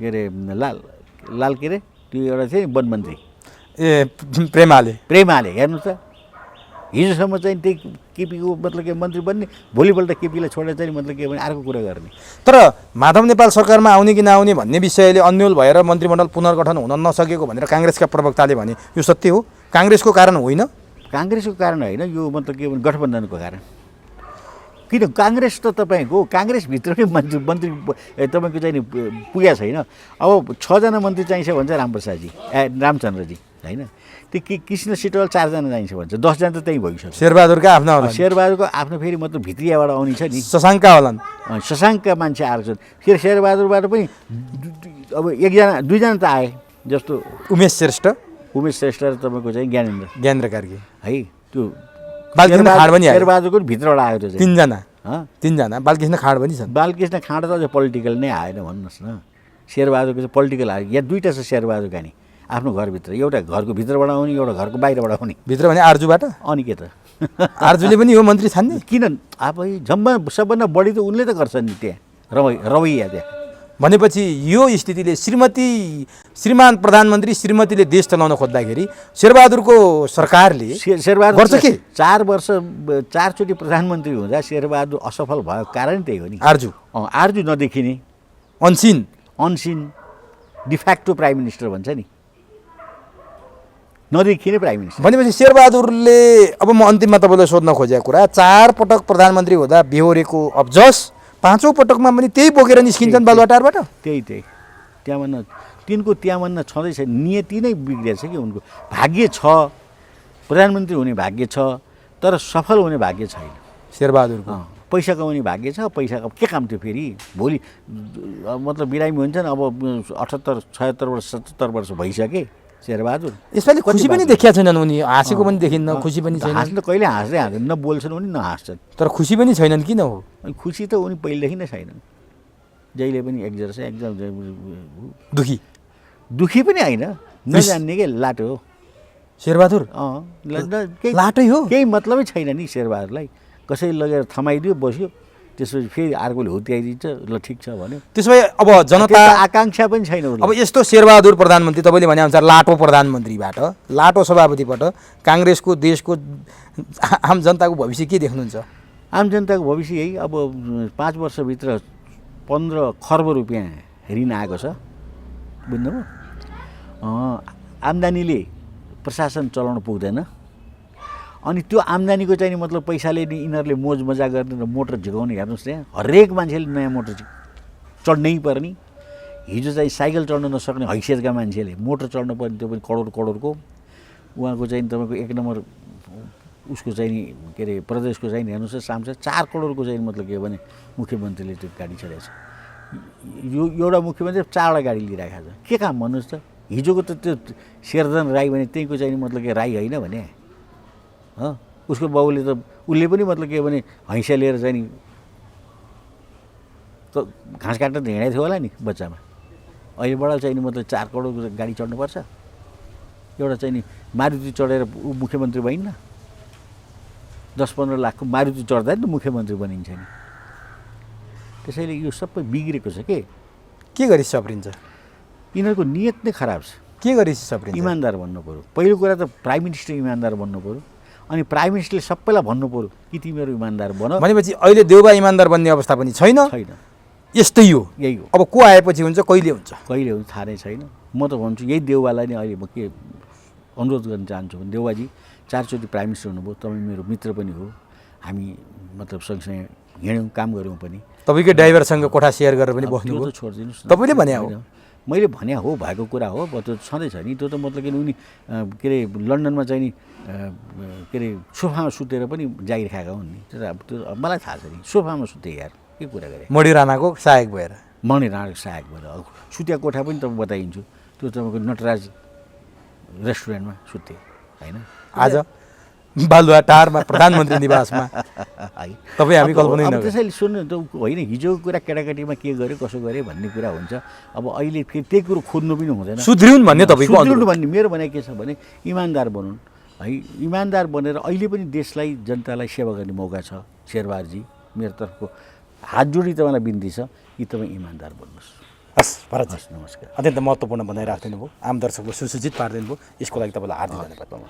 अरे लाल के अरे त्यो एउटा थियो नि वनमन्त्री प्रेमाले हेर्नुहोस् त। हिजोसम्म चाहिँ त्यही केपीको मतलब के मन्त्री बन्ने, भोलिपल्ट केपीलाई छोडेर चाहिँ मतलब के भने अर्को कुरा गर्ने। तर माधव नेपाल सरकारमा आउने कि नआउने भन्ने विषयले अन्यल भएर मन्त्रीमण्डल पुनर्गठन हुन नसकेको भनेर काङ्ग्रेसका प्रवक्ताले भने यो सत्य हो? काङ्ग्रेसको कारण होइन? काङ्ग्रेसको कारण होइन, यो मतलब के भने गठबन्धनको कारण। किन काङ्ग्रेस त तपाईँको काङ्ग्रेसभित्र नै मन्त्री तपाईँको चाहिँ नि पुगेको छैन। अब 6जना मन्त्री चाहिन्छ भन्छ रामप्रसादजी रामचन्द्रजी होइन। त्यो कृष्ण सिटवाल 4जना चाहिन्छ भन्छ, 10जना त त्यहीँ भइसक्यो। शेरबहादुरका आफ्ना होला, शेरबहादुरको आफ्नो फेरि मतलब भित्रियाबाट आउने छ नि, शशाङ्कका होलान्, शशाङ्कका मान्छे आएको छन्। फेरि शेरबहादुरबाट पनि अब 2जना त आए, जस्तो उमेश श्रेष्ठ र तपाईँको चाहिँ ज्ञानेन्द्र कार्की है। त्यो बालकृष्ण खाँड पनि शेरबहादुरको भित्रबाट आयो त्यो चाहिँ 3जना बालकृष्ण खाँड पनि छन्। बालकृष्ण खाँड त अझ पोलिटिकल नै आएन भन्नुहोस् न। शेरबहादुरको चाहिँ पोलिटिकल आयो। यहाँ 2टा छ शेरबहादुर खानी आफ्नो घरभित्र, एउटा घरको भित्रबाट आउने, एउटा घरको बाहिरबाट आउने। भित्र भने आर्जुबाट? अनि के त आर्जुले पनि हो मन्त्री छान्ने? किन अब सबभन्दा बढी त उनले त गर्छन् नि त्यहाँ रवैया त्यहाँ। भनेपछि यो स्थितिले श्रीमान प्रधानमन्त्री श्रीमतीले देश चलाउन खोज्दाखेरि शेरबहादुरको सरकारले शेरबहादुर गर्छ के? 4 वर्ष 4 चोटि प्रधानमन्त्री हुँदा शेरबहादुर असफल भयो कारण त्यही हो नि। आर्जु नदेखिने, अनसिन डिफ्याक्टो प्राइम मिनिस्टर भन्छ नि, नदेखिने प्राइम मिनिस्टर। भनेपछि शेरबहादुरले, अब म अन्तिममा तपाईँलाई सोध्न खोजेको कुरा, 4 पटक प्रधानमन्त्री हुँदा बेहोरेको अब्जस 5औँ पटकमा पनि त्यही बोकेर निस्किन्छन् बालुवाटारबाट। त्यही तिनको त्यहाँ छँदैछ, नियति नै बिग्रिएछ कि उनको। भाग्य छ, प्रधानमन्त्री हुने भाग्य छ, तर सफल हुने भाग्य छैन शेरबहादुरको। पैसा कमाउने भाग्य छ, पैसा के काम थियो फेरि? भोलि मतलब बिरामी हुन्छन्। अब 78, 76 वर्ष 77 वर्ष भइसके शेरबहादुर। यसपालि खुसी पनि देखिया छैनन् उनी, हाँसेको पनि देखिन्न, खुसी पनि छैन। हाँस्न कहिले हाँस्दैन, न बोल्छन् उनी न हाँस्छन्। तर खुसी पनि छैनन्, किन हो? खुसी त उनी पहिलेदेखि नै छैनन्, जहिले पनि एकदम दुखी पनि होइन, नजान्ने के लाटो हो शेरबहादुर। लाटै हो, केही मतलबै छैन नि शेरबहादुरलाई। कसैले लगेर थमाइदियो, बस्यो, त्यसपछि फेरि अर्कोले हुत्याइदिन्छ, ल ठिक छ भन्यो। त्यसो भए अब जनता आकाङ्क्षा पनि छैन। अब यस्तो शेरबहादुर प्रधानमन्त्री, तपाईँले भने अनुसार लाटो प्रधानमन्त्रीबाट, लाटो सभापतिबाट काङ्ग्रेसको देशको आम जनताको भविष्य के देख्नुहुन्छ? आम जनताको भविष्य यही, अब 5 वर्षभित्र 15 खर्ब रुपियाँ ऋण आएको छ, बुझ्नुभयो? आम्दानीले प्रशासन चलाउन पुग्दैन। अनि त्यो आम्दानीको चाहिँ मतलब पैसाले नि यिनीहरूले मोज मजा गर्ने र मोटर झिकाउने। हेर्नुहोस् त्यहाँ हरेक मान्छेले नयाँ मोटर चढ्नै पर्ने। हिजो चाहिँ साइकल चढ्न नसक्ने हैसियतका मान्छेले मोटर चढ्नु पर्ने, त्यो पनि करोडको। उहाँको चाहिँ तपाईँको 1 नम्बर उसको चाहिँ नि के अरे प्रदेशको चाहिँ हेर्नुहोस् सांसद 4 करोडको चाहिँ मतलब के भने मुख्यमन्त्रीले त्यो गाडी चढाएको छ। यो एउटा मुख्यमन्त्री 4वटा गाडी लिइराखेको छ, के काम भन्नुहोस् त? हिजोको त त्यो शेरधन राई भने त्यहीँको चाहिँ मतलब के राई होइन भने उसको बाउले त उसले पनि मतलब के भने हैसिया लिएर चाहिँ नि घाँस काट्न त हिँडेको थियो होला नि बच्चामा। अहिलेबाट चाहिँ नि मतलब 4 करोडको गाडी चढ्नुपर्छ। एउटा चाहिँ नि मारुति चढेर ऊ मुख्यमन्त्री भइन्न। 10-15 लाखको मारुति चढ्दा नि त मुख्यमन्त्री बनिन्छ नि। त्यसैले यो सबै बिग्रेको छ के गरी सप्रिन्छ? यिनीहरूको नियत नै खराब छ। के गरी सप्रिन्छ? इमान्दार भन्नु पऱ्यो। पहिलो कुरा त प्राइम मिनिस्टर इमान्दार भन्नु पऱ्यो। अनि प्राइम मिनिस्टरले सबैलाई भन्नु पऱ्यो कि तिमीहरू इमान्दार बन। भनेपछि अहिले देउबा इमान्दार बन्ने अवस्था पनि छैन। यस्तै हो। यही हो। अब को आएपछि हुन्छ, कहिले हुन्छ? कहिले हुन्छ थाहा नै छैन। म त भन्छु यही देउवालाई नै अहिले म के अनुरोध गर्न चाहन्छु भने देउवाजी 4 चोटि प्राइम मिनिस्टर हुनुभयो, तपाईँ मेरो मित्र पनि हो, हामी मतलब सँगसँगै हिँड्यौँ, काम गऱ्यौँ पनि। तपाईँकै ड्राइभरसँग कोठा सेयर गरेर पनि त्यो बस्नुभयो। त छोडिदिनुहोस् न। तपाईँले भने हो। मैले भने हो, भएको कुरा हो, त्यो छँदैछ नि। त्यो त मतलब कि उनी के अरे लन्डनमा चाहिँ नि के अरे सोफामा सुतेर पनि जागिर खाएका हुन् नि। त्यो मलाई थाहा छ नि, सोफामा सुते यार, के कुरा गरे। मणि राणाको सहायक भएर। मणि राणाको सहायक भएर सुत्या कोठा पनि तपाईँ बताइदिन्छु, त्यो तपाईँको नटराज रेस्टुरेन्टमा सुते होइन। आज बालुवाटारमा प्रधानमन्त्री निवासमा है तपाईँ हामी कल्पनै अब नगर्नु। त्यसैले सुन्नु त होइन, हिजोको कुरा केटाकेटीमा के गर्यो कसो गर्यो भन्ने कुरा हुन्छ। अब अहिले त्यही कुरो खोज्नु पनि हुँदैन। सुध्रिउन् भन्ने तपाईँको सुध्रिउनु अनुरोध। भन्ने मेरो भनाइ के छ भने इमान्दार बनुन् है। इमान्दार बनेर अहिले पनि देशलाई जनतालाई सेवा गर्ने मौका छ। शेरबहादुरजी, मेरो तर्फको हात जोडी तपाईँलाई बिन्ती छ कि तपाईँ इमान्दार बन्नुहोस्। हस् भरतजी, हस्, नमस्कार। अत्यन्त महत्त्वपूर्ण बनाइराखिदिनु भयो, आम दर्शकलाई सुसूचित पारिदिनु भयो, यसको लागि तपाईँलाई हार्दिक धन्यवाद।